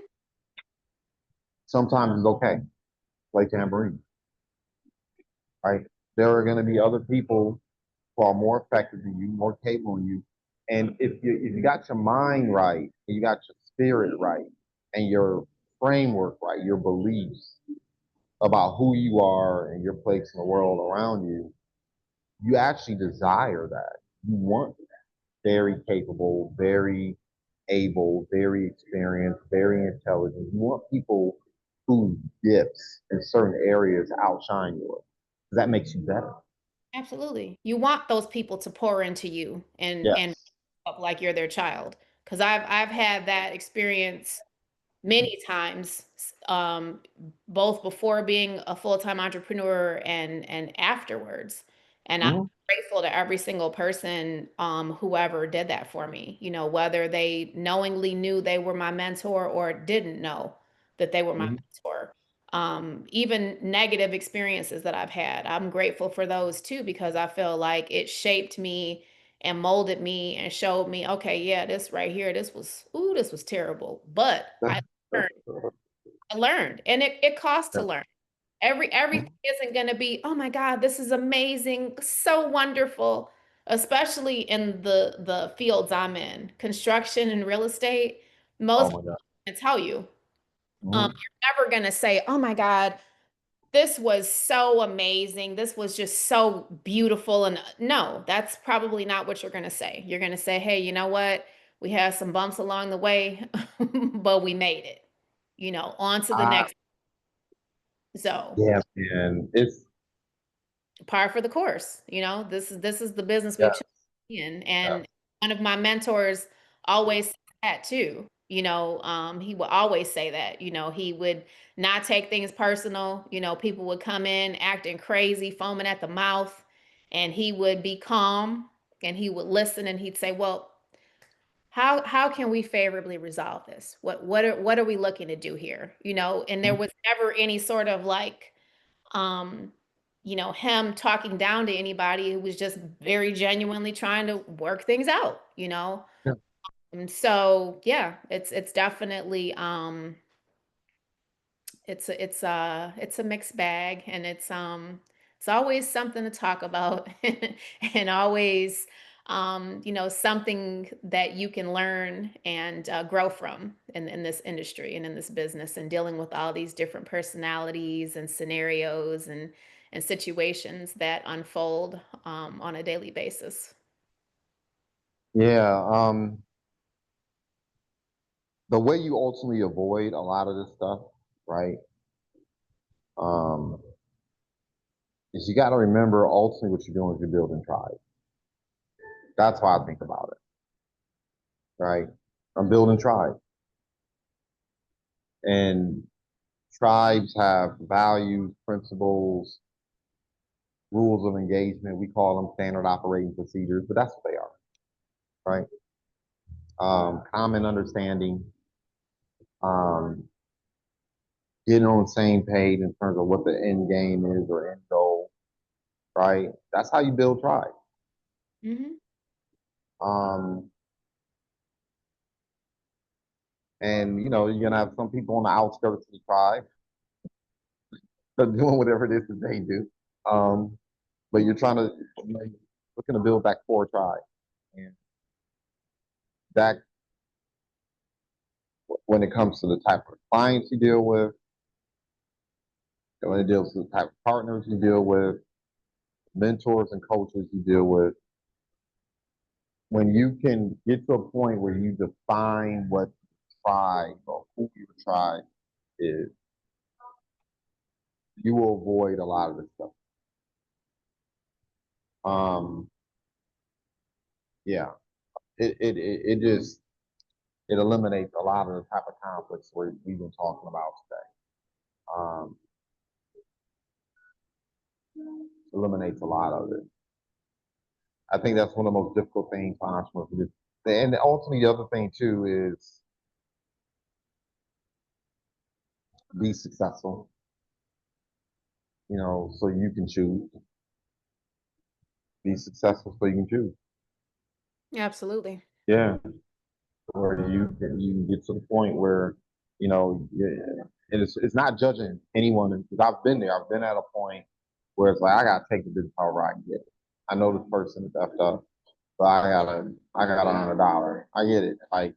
Sometimes it's okay to play tambourine, right? There are going to be other people who are more effective than you, more capable than you. And if you got your mind right, and you got your spirit right, and your framework right, your beliefs about who you are and your place in the world around you, you actually desire that. You want very capable, very able, very experienced, very intelligent. You want people whose gifts in certain areas outshine yours. Because that makes you better. Absolutely, you want those people to pour into you and Yes. up like you're their child, because I've had that experience many times, both before being a full-time entrepreneur and afterwards. And I'm Mhm. grateful to every single person, whoever did that for me, whether they knowingly knew they were my mentor or didn't know that they were my Mhm. mentor. Even negative experiences that I've had, I'm grateful for those too, because I feel like it shaped me and molded me and showed me, okay, yeah, this right here, this was terrible. But learned. I learned, and it costs to Yeah. learn. Everything isn't going to be, oh my God, this is amazing, so wonderful, especially in the fields I'm in, construction and real estate. Oh Most my God. people can tell you, Mhm. you're never going to say, oh my God, this was so amazing. This was just so beautiful. And no, that's probably not what you're going to say. You're going to say, hey, you know what? We had some bumps along the way, but we made it, on to the I next. So, Yeah, man. It's par for the course. This is the business we've yes, chosen to be in. yes. And one of my mentors always said that too. He would always say that. He would not take things personal. People would come in acting crazy, foaming at the mouth, and he would be calm and he would listen, and he'd say, well, how can we favorably resolve this? What are we looking to do here? And there Mhm. was never any sort of like um, him talking down to anybody. Who was just very genuinely trying to work things out. Yeah. And so yeah, it's definitely it's a mixed bag, and it's always something to talk about and always something that you can learn and grow from in this industry and in this business and dealing with all these different personalities and scenarios and situations that unfold on a daily basis. Yeah. The way you ultimately avoid a lot of this stuff, right? Um, is you got to remember ultimately what you're doing is you're building tribes. That's how I think about it, right? I'm building tribes, and tribes have values, principles, rules of engagement. We call them standard operating procedures, but that's what they are, right? Common understanding, um, getting on the same page in terms of what the end game is or end goal, right? That's how you build tribes. Hmm. Um, and you're gonna have some people on the outskirts of the tribe doing whatever it is that they do. Um, but you're trying to looking to build that core tribe, and that when it comes to the type of clients you deal with, when it deals with the type of partners you deal with, mentors and coaches you deal with, when you can get to a point where you define what tribe or who your tribe is, you will avoid a lot of this stuff. Um, yeah, it just it eliminates a lot of the type of conflicts we've been talking about today. Um, eliminates a lot of it. I think that's one of the most difficult things for entrepreneurs to do. And ultimately, the other thing too is be successful. So you can choose. Be successful so you can choose. Absolutely. Yeah, where you can get to the point where yeah, and it's not judging anyone because I've been there. I've been at a point where it's like I gotta take the business however I can get it. I know this person is effed up, but I got $100. I get it. Like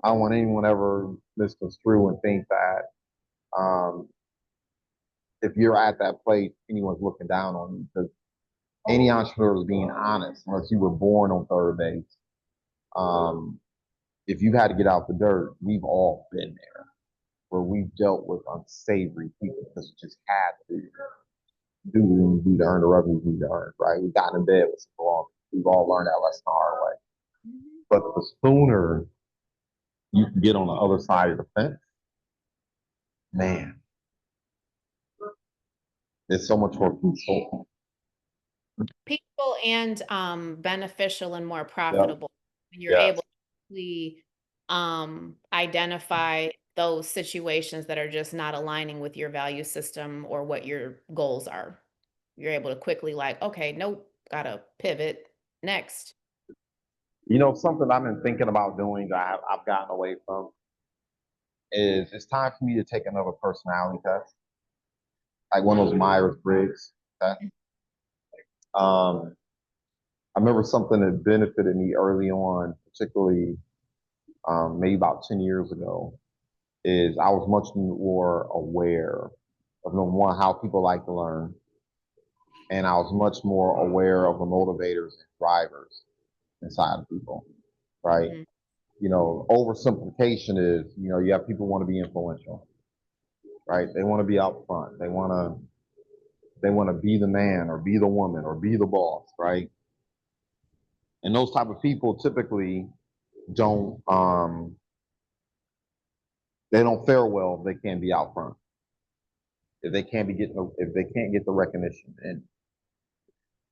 I don't want anyone ever misconstrue and think that um, if you're at that place, anyone's looking down on you because any entrepreneur is being honest. Unless you were born on third base, um, if you had to get out the dirt, we've all been there where we've dealt with unsavory people because we just had to do what we need to earn the revenue we need to earn, right? We got in bed with some wrong. We've all learned that lesson the hard way. Mhm. But the sooner you can get on the other side of the fence, man, it's so much more peaceful. Peaceful and beneficial and more Yep. profitable when you're able Yes. to really, identify those situations that are just not aligning with your value system or what your goals are. You're able to quickly like, okay, nope, gotta pivot next. Something I've been thinking about doing that I've gotten away from is it's time for me to take another personality test, like one of those Myers Briggs tests. Um, I remember something that benefited me early on, particularly maybe about 10 years ago, is I was much more aware of number one, how people like to learn, and I was much more aware of the motivators and drivers inside of people, right? Mhm. Oversimplification is, you have people who want to be influential, right? They want to be out front. They want to be the man or be the woman or be the boss, right? And those type of people typically don't they don't fare well if they can't be out front. If they can't get the recognition. And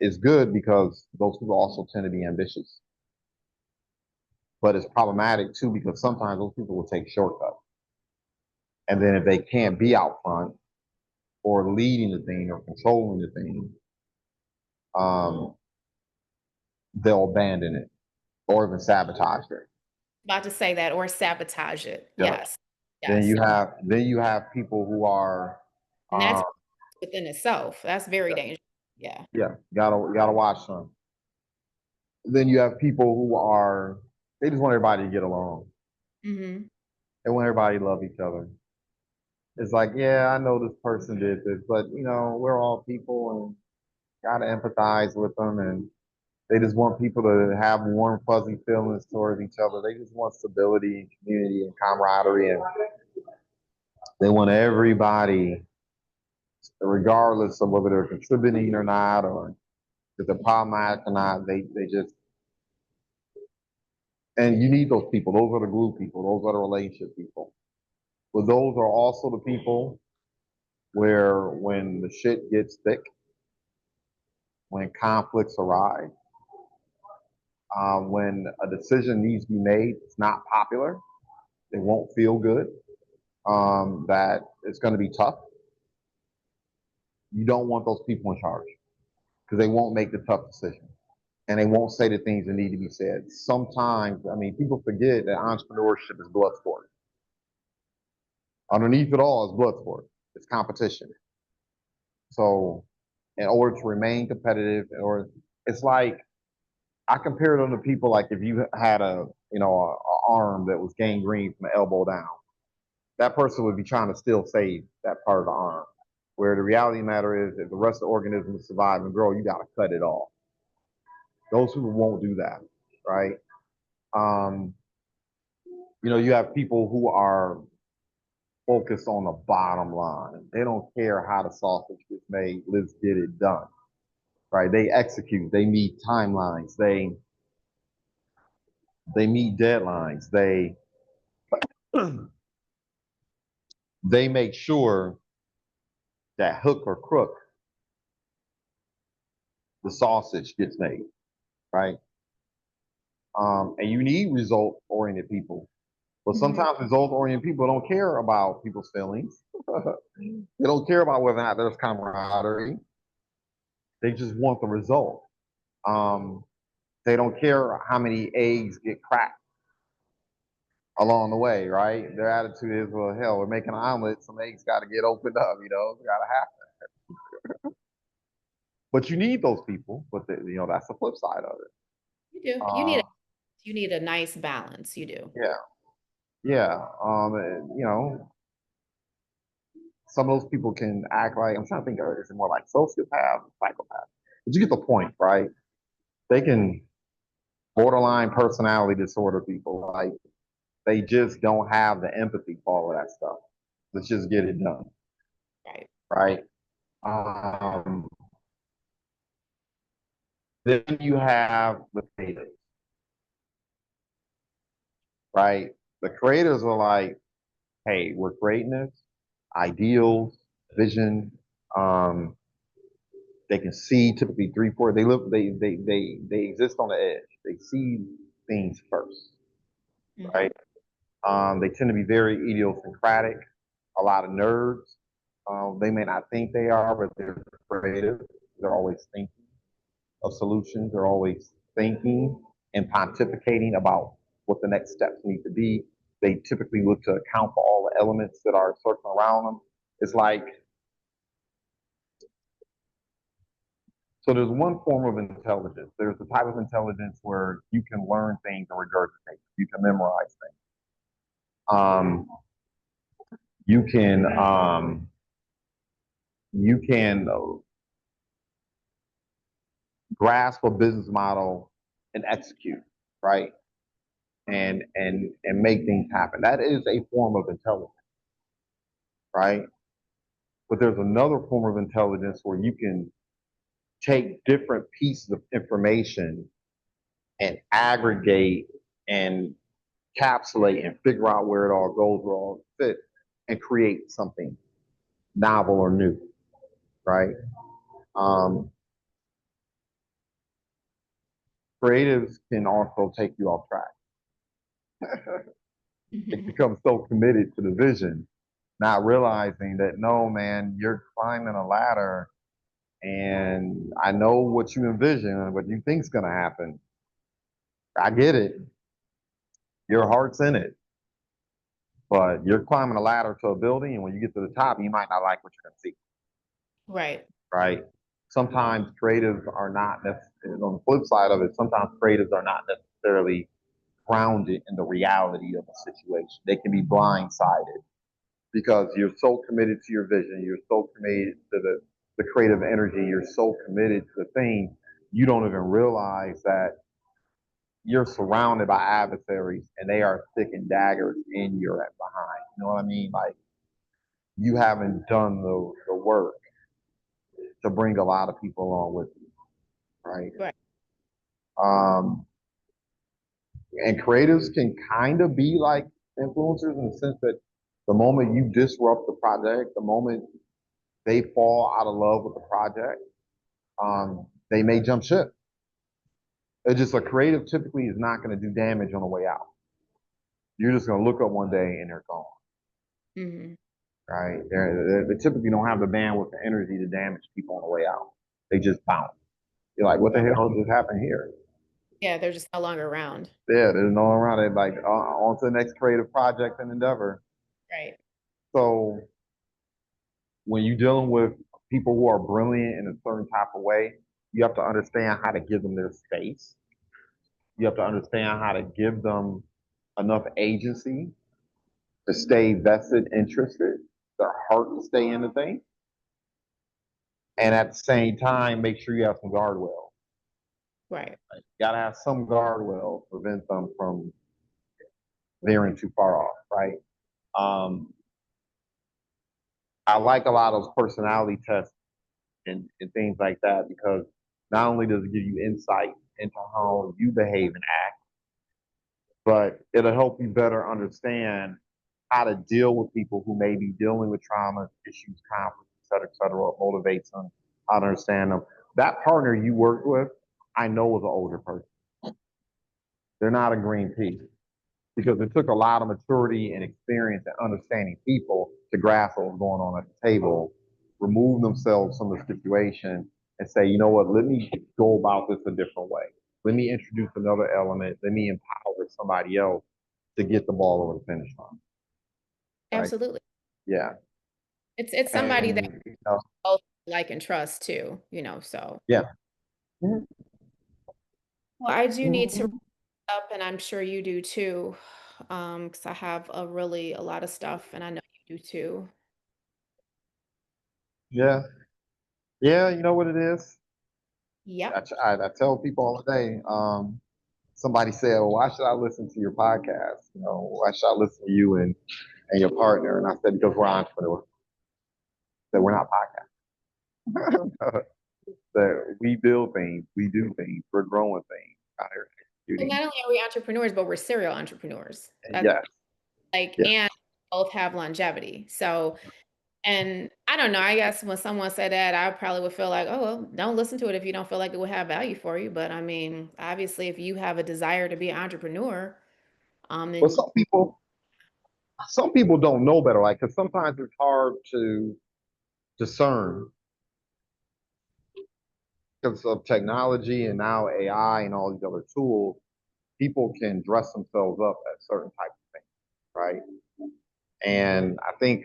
it's good because those people also tend to be ambitious. But it's problematic too because sometimes those people will take shortcuts. And then if they can't be out front or leading the thing or controlling the thing, um, they'll abandon it or even sabotage it. About to say that or sabotage it. Yeah. Yes. Then Yes. you have then you have people who are, And that's um, within itself. That's very yeah, dangerous. Yeah. yeah, gotta watch them. Then you have people who are, they just want everybody to get along. Mhm. They want everybody to love each other. It's like, yeah, I know this person did this, but we're all people and gotta empathize with them, and they just want people to have warm, fuzzy feelings towards each other. They just want stability and community and camaraderie, and they want everybody, regardless of whether they're contributing or not, or if they're problematic or not. They just, and you need those people. Those are the glue people. Those are the relationship people. But those are also the people where when the shit gets thick, when conflicts arise, when a decision needs to be made, it's not popular, it won't feel good, that it's going to be tough. You don't want those people in charge because they won't make the tough decision and they won't say the things that need to be said. Sometimes, I mean, people forget that entrepreneurship is blood sport. Underneath it all is blood sport. It's competition. So, in order to remain competitive, or it's like I compare it to people like if you had a arm that was gangrene from the elbow down, that person would be trying to still save that part of the arm. Where the reality of the matter is, if the rest of the organism to survive and grow, you got to cut it off. Those people won't do that, right? Um, you have people who are focused on the bottom line. They don't care how the sausage gets made. Let's get it done, right? They execute. They meet timelines. They meet deadlines. They make sure that hook or crook the sausage gets made, right? And you need result oriented people. But Mhm. sometimes result oriented people don't care about people's feelings. They don't care about whether or not there's camaraderie. They just want the result. Um, they don't care how many eggs get cracked along the way, right? Their attitude is, well, hell, we're making an omelet. Some eggs got to get opened up, it's got to happen. But you need those people. But that's the flip side of it. You do. Uh, You need a nice balance. You do. yeah, yeah. Some of those people can act like, I'm trying to think of it, is it more like sociopath, psychopath? But you get the point, right? They can borderline personality disorder people. Like they just don't have the empathy for all of that stuff. Let's just get it done, Right. right? Um, then you have the creators, right? The creators are like, hey, we're creating this, ideals, vision. Um, they can see typically three, four. They look, they exist on the edge. They see things first, right? Mhm. They tend to be very idiosyncratic, a lot of nerds. They may not think they are, but they're creative. They're always thinking of solutions. They're always thinking and pontificating about what the next steps need to be. They typically look to account for all the elements that are circling around them. It's like, so there's one form of intelligence. There's the type of intelligence where you can learn things and regurgitate. You can memorize things. Um, you can grasp a business model and execute, right? And make things happen. That is a form of intelligence, right? But there's another form of intelligence where you can take different pieces of information and aggregate and capsulate and figure out where it all goes, where it all fits, and create something novel or new, right? Um, Creatives can also take you off track. They become so committed to the vision, not realizing that no, man, you're climbing a ladder, and I know what you envision, what you think's gonna happen. I get it. Your heart's in it, but you're climbing a ladder to a building, and when you get to the top, you might not like what you're gonna see, Right. right? sometimes creatives are not necessarily, on the flip side of it, sometimes creatives are not necessarily grounded in the reality of a situation. They can be blindsided because you're so committed to your vision, you're so committed to the creative energy, you're so committed to the thing, you don't even realize that you're surrounded by adversaries and they are sticking daggers in your behind. You know what I mean? Like you haven't done the work to bring a lot of people along with you, right? Right. Um, and creatives can kind of be like influencers in the sense that the moment you disrupt the project, the moment they fall out of love with the project, they may jump ship. It's just a creative typically is not going to do damage on the way out. You're just going to look up one day and they're gone, Hmm. right? They typically don't have the bandwidth and energy to damage people on the way out. They just bounce. You're like, what the Right. hell just happened here? Yeah, they're just no longer around. Yeah, there's no around it. Like on to the next creative project and endeavor. Right. So when you're dealing with people who are brilliant in a certain type of way, you have to understand how to give them their space. You have to understand how to give them enough agency to stay vested, interested, their heart to stay in the thing, and at the same time, make sure you have some guardrails. Right. Right? You gotta have some guardrails to prevent them from veering too far off, right? Um, I like a lot of those personality tests and things like that because not only does it give you insight into how you behave and act, but it'll help you better understand how to deal with people who may be dealing with trauma, issues, conflicts, et cetera, what motivates them, how to understand them. That partner you worked with, I know is an older person. They're not a green pea because it took a lot of maturity and experience and understanding people to grasp what was going on at the table, remove themselves from the situation, and say, you know what, let me go about this a different way. Let me introduce another element. Let me empower somebody else to get the ball over the finish line. Right? Absolutely. Yeah. It's somebody that And both like and trust too, so. yeah. Mhm. Well, I do need to Mhm. wrap up, and I'm sure you do too, because I have a lot of stuff, and I know you do too. Yeah. Yeah. You know what it is? Yep. I tell people all the day. Somebody said, well, why should I listen to your podcast? Why should I listen to you and your partner? And I said, because we're entrepreneurs. That we're not podcasts. That we build things, we do things, we're growing things out here Well, executing. not only are we entrepreneurs, but we're serial entrepreneurs. And That's yes, like, yes. and both have longevity. So, and I don't know, I guess when someone said that, I probably would feel like, oh, well, don't listen to it if you don't feel like it would have value for you. But I mean, obviously, if you have a desire to be an entrepreneur, But then some people don't know better. Like, because sometimes it's hard to discern because of technology and now AI and all these other tools. People can dress themselves up as certain types of things, right? And I think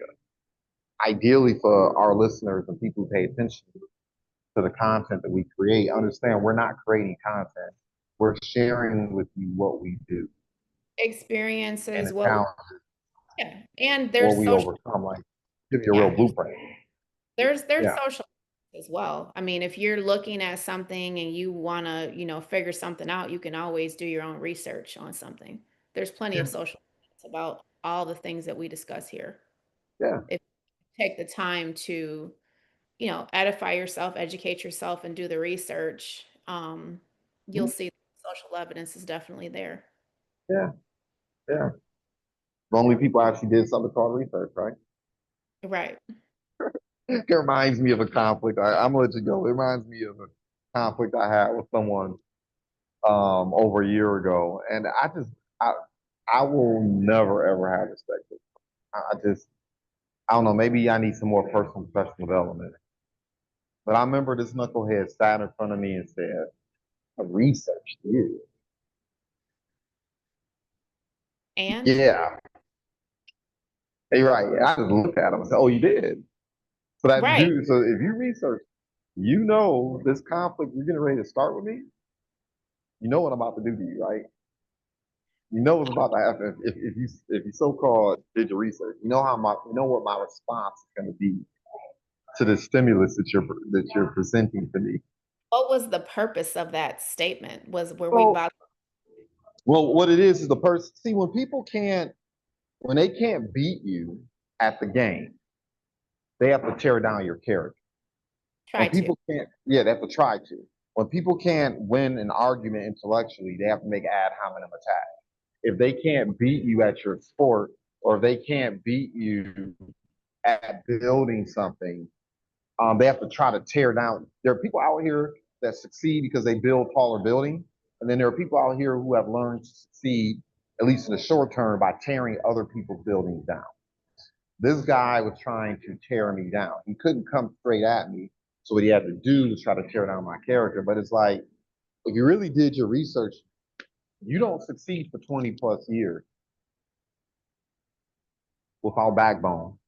ideally for our listeners and people who pay attention to the content that we create, understand we're not creating content. We're sharing with you what we do and experiences, the what we, challenges, yeah, and what there's we social, overcome. Like, give you a real yeah, blueprint. there's Yeah. social as well. I mean, if you're looking at something and you want to, figure something out, you can always do your own research on something. There's plenty Yeah. of social about all the things that we discuss here. Yeah. If you take the time to, edify yourself, educate yourself, and do the research, you'll Mhm. see social evidence is definitely there. Yeah. Yeah. Only people actually did something called research, right? Right. It reminds me of a conflict. I'm gonna let you go. It reminds me of a conflict I had with someone over a year ago, and I will never ever have respect for it. I don't know. Maybe I need some more personal professional development. But I remember this knucklehead sat in front of me and said, "I researched you." And Yeah, hey, right. I just looked at him and said, "Oh, you did." So that right. you. So if you research. You know this conflict you're getting ready to start with me. You know what I'm about to do to you, right? You know what's about to happen if you so-called did your research. You know you know what my response is going to be to the stimulus that you're presenting to me. What was the purpose of that statement? Were we Well, about well, what it is the person. See, when they can't beat you at the game, they have to tear down your character. When try to? people can't, yeah, they have to try to. When people can't win an argument intellectually, they have to make ad hominem attack. If they can't beat you at your sport, or if they can't beat you at building something, they have to try to tear down. There are people out here that succeed because they build taller buildings, and then there are people out here who have learned to succeed, at least in the short term, by tearing other people's buildings down. This guy was trying to tear me down. He couldn't come straight at me, so what he had to do was try to tear down my character. But it's like, if you really did your research, you don't succeed for 20 plus years without backbone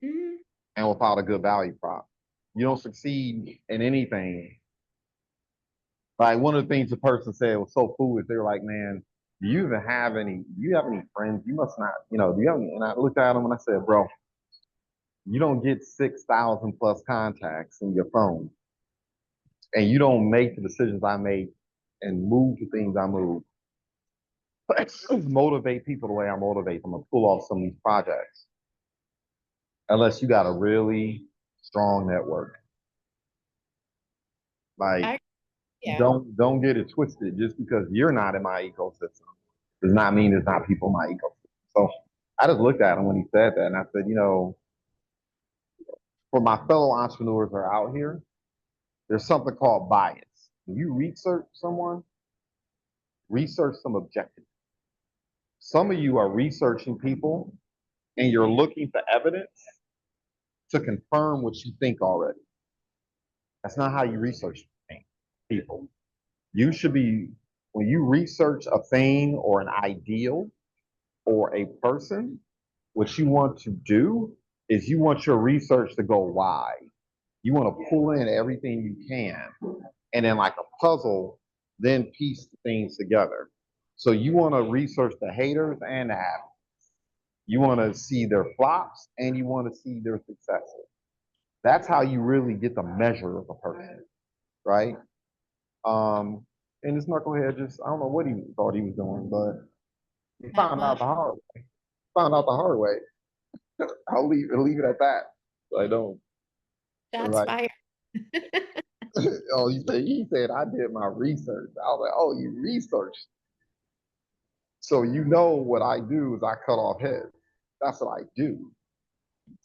Mhm. and without a good value prop. You don't succeed in anything. Like one of the things the person said was so foolish. They were like, "Man, do you have any friends? You must not, do you have any?" And I looked at him and I said, "Bro, you don't get 6,000 plus contacts in your phone, and you don't make the decisions I make and move the things I move, motivate people the way I motivate them to pull off some of these projects, unless you got a really strong network. Like, I Yeah. don't get it twisted. Just because you're not in my ecosystem does not mean there's not people in my ecosystem." So I just looked at him when he said that, and I said, for my fellow entrepreneurs that are out here, there's something called bias. When you research someone, research some objectively. Some of you are researching people and you're looking for evidence to confirm what you think already. That's not how you research people. You should be, when you research a thing or an ideal or a person, what you want to do is you want your research to go wide. You want to pull in everything you can, and then, like a puzzle, then piece things together. So you want to research the haters and the haters. You want to see their flops and you want to see their successes. That's how you really get the measure of a person, right? Um, and this knucklehead just, I don't know what he thought he was doing, but he Not found out much. the hard way. Found out the hard way. I'll leave it at that. I don't Shots like. fired. Oh, he said I did my research. I was like, oh, you researched. So you know what I do is I cut off heads. That's what I do.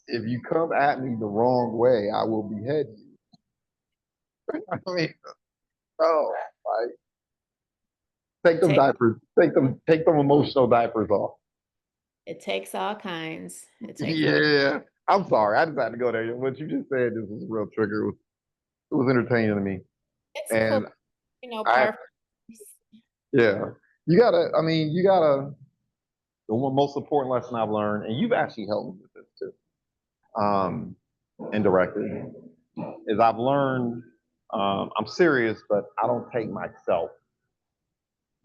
If you come at me the wrong way, I will behead you. I mean, oh, like take It them takes diapers, take them emotional diapers off. it takes all kinds. It takes all Yeah, I'm sorry. I just had to go there. What you just said, this was a real trigger. It was entertaining to me, It's cool, and I, paraphrase. yeah, you gotta. The one most important lesson I've learned, and you've actually helped me with this too, indirectly, is I've learned. I'm serious, but I don't take myself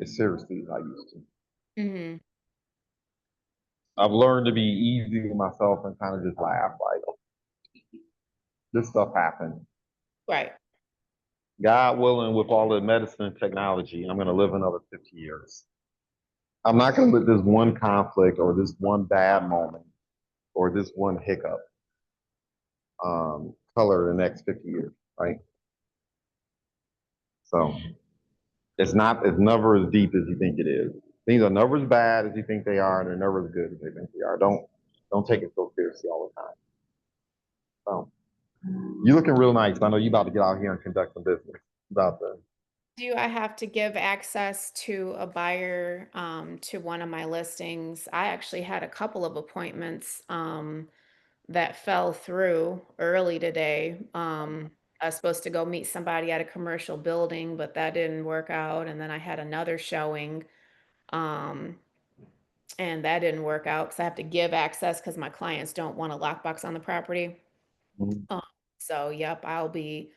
as seriously as I used to. Mhm. I've learned to be easy with myself and kind of just laugh, like, this stuff happened. Right. God willing, with all the medicine and technology, I'm going to live another 50 years. I'm not going to let this one conflict or this one bad moment or this one hiccup color the next 50 years, right? So it's never as deep as you think it is. Things are never as bad as you think they are, and they're never as good as they think they are. Don't take it so seriously all the time. So you're looking real nice. I know you about to get out here and conduct some business. About to. Do I have to give access to a buyer to one of my listings? I actually had a couple of appointments that fell through early today. I was supposed to go meet somebody at a commercial building, but that didn't work out. And then I had another showing, um, and that didn't work out because I have to give access because my clients don't want a lockbox on the property. Mhm. Um, so, yep, I'll be.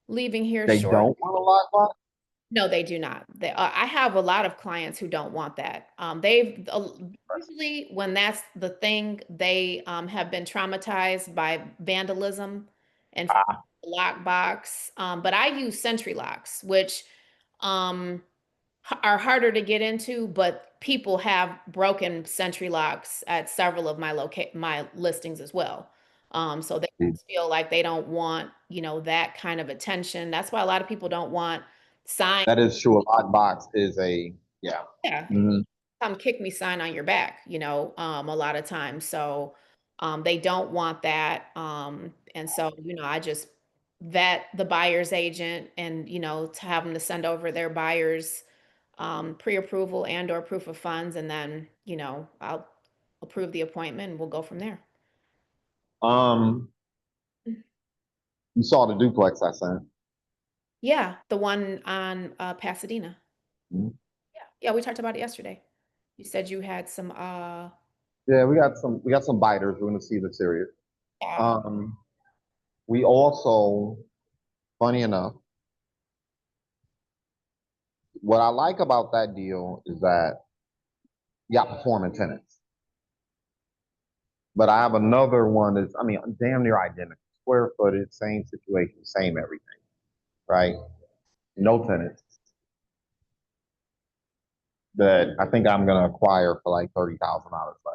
leaving here They short. don't want a lockbox? No, they do not. I have a lot of clients who don't want that. They've usually when that's the thing, they have been traumatized by vandalism and Ah, lockbox. But I use Sentry locks, which um, are harder to get into, but people have broken Sentry locks at several of my listings as well. So they just feel like they don't want, that kind of attention. That's why a lot of people don't want signs. that is true. A lockbox is a, yeah. Yeah, Mhm. come kick me sign on your back, a lot of times. So they don't want that. And so, I just vet the buyer's agent and, to have them to send over their buyer's pre-approval and or proof of funds. And then, I'll approve the appointment and we'll go from there. Um, you saw the duplex I sent. Yeah, the one on Pasadena. Mhm. Yeah. Yeah, we talked about it yesterday. You said you had some Yeah, we got some biters. We're gonna see the series. yeah. Um, we also, funny enough, what I like about that deal is that you got performing tenants. But I have another one that's, I mean, damn near identical. Square footage, same situation, same everything, right? No tenants that I think I'm gonna acquire for like $30,000 less.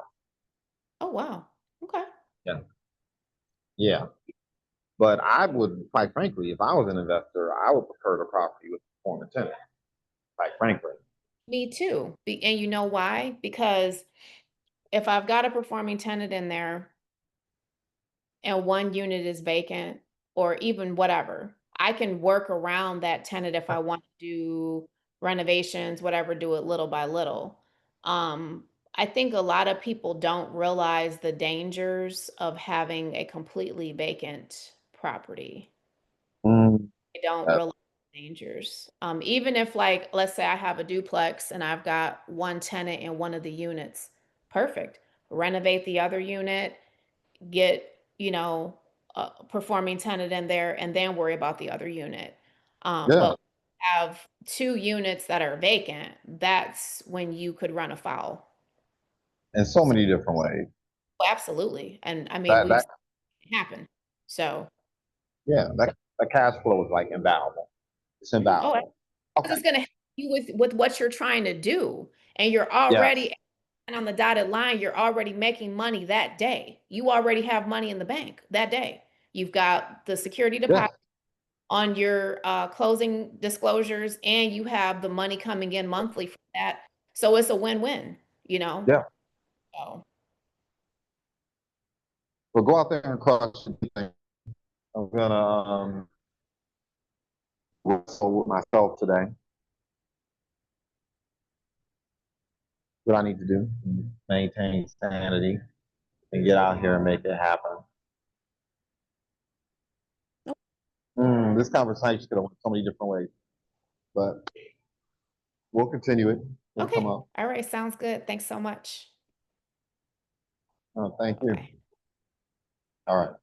Oh wow. Okay. Yeah. Yeah. But I would, quite frankly, if I was an investor, I would prefer the property with performing tenant, quite frankly. Me too. And you know why? Because if I've got a performing tenant in there and one unit is vacant or even whatever, I can work around that tenant if I want to do renovations, whatever, do it little by little. I think a lot of people don't realize the dangers of having a completely vacant property. Mm, They don't uh, realize the dangers. Even if, like, let's say I have a duplex and I've got one tenant in one of the units, perfect. Renovate the other unit, get, a performing tenant in there, and then worry about the other unit. yeah. But have two units that are vacant, that's when you could run afoul. In so So, many different ways. absolutely. And I mean, That we've that seen it happen. So, yeah, that cash flow is like invaluable. It's oh, invaluable. because Okay. it's going to help you with what you're trying to do, and you're Yes. already and on the dotted line, you're already making money that day. You already have money in the bank that day. You've got the security Yeah. deposit on your closing disclosures, and you have the money coming in monthly for that. So it's a win-win, you know. Yeah. So Well, go out there and crush it. I'm gonna wrestle with myself today. What I need to do, maintain sanity, and get out here and make it happen. This conversation could have went so many different ways, but we'll continue it. It'll come okay, up. all right, sounds good. Thanks so much. Thank Bye you. bye. All right.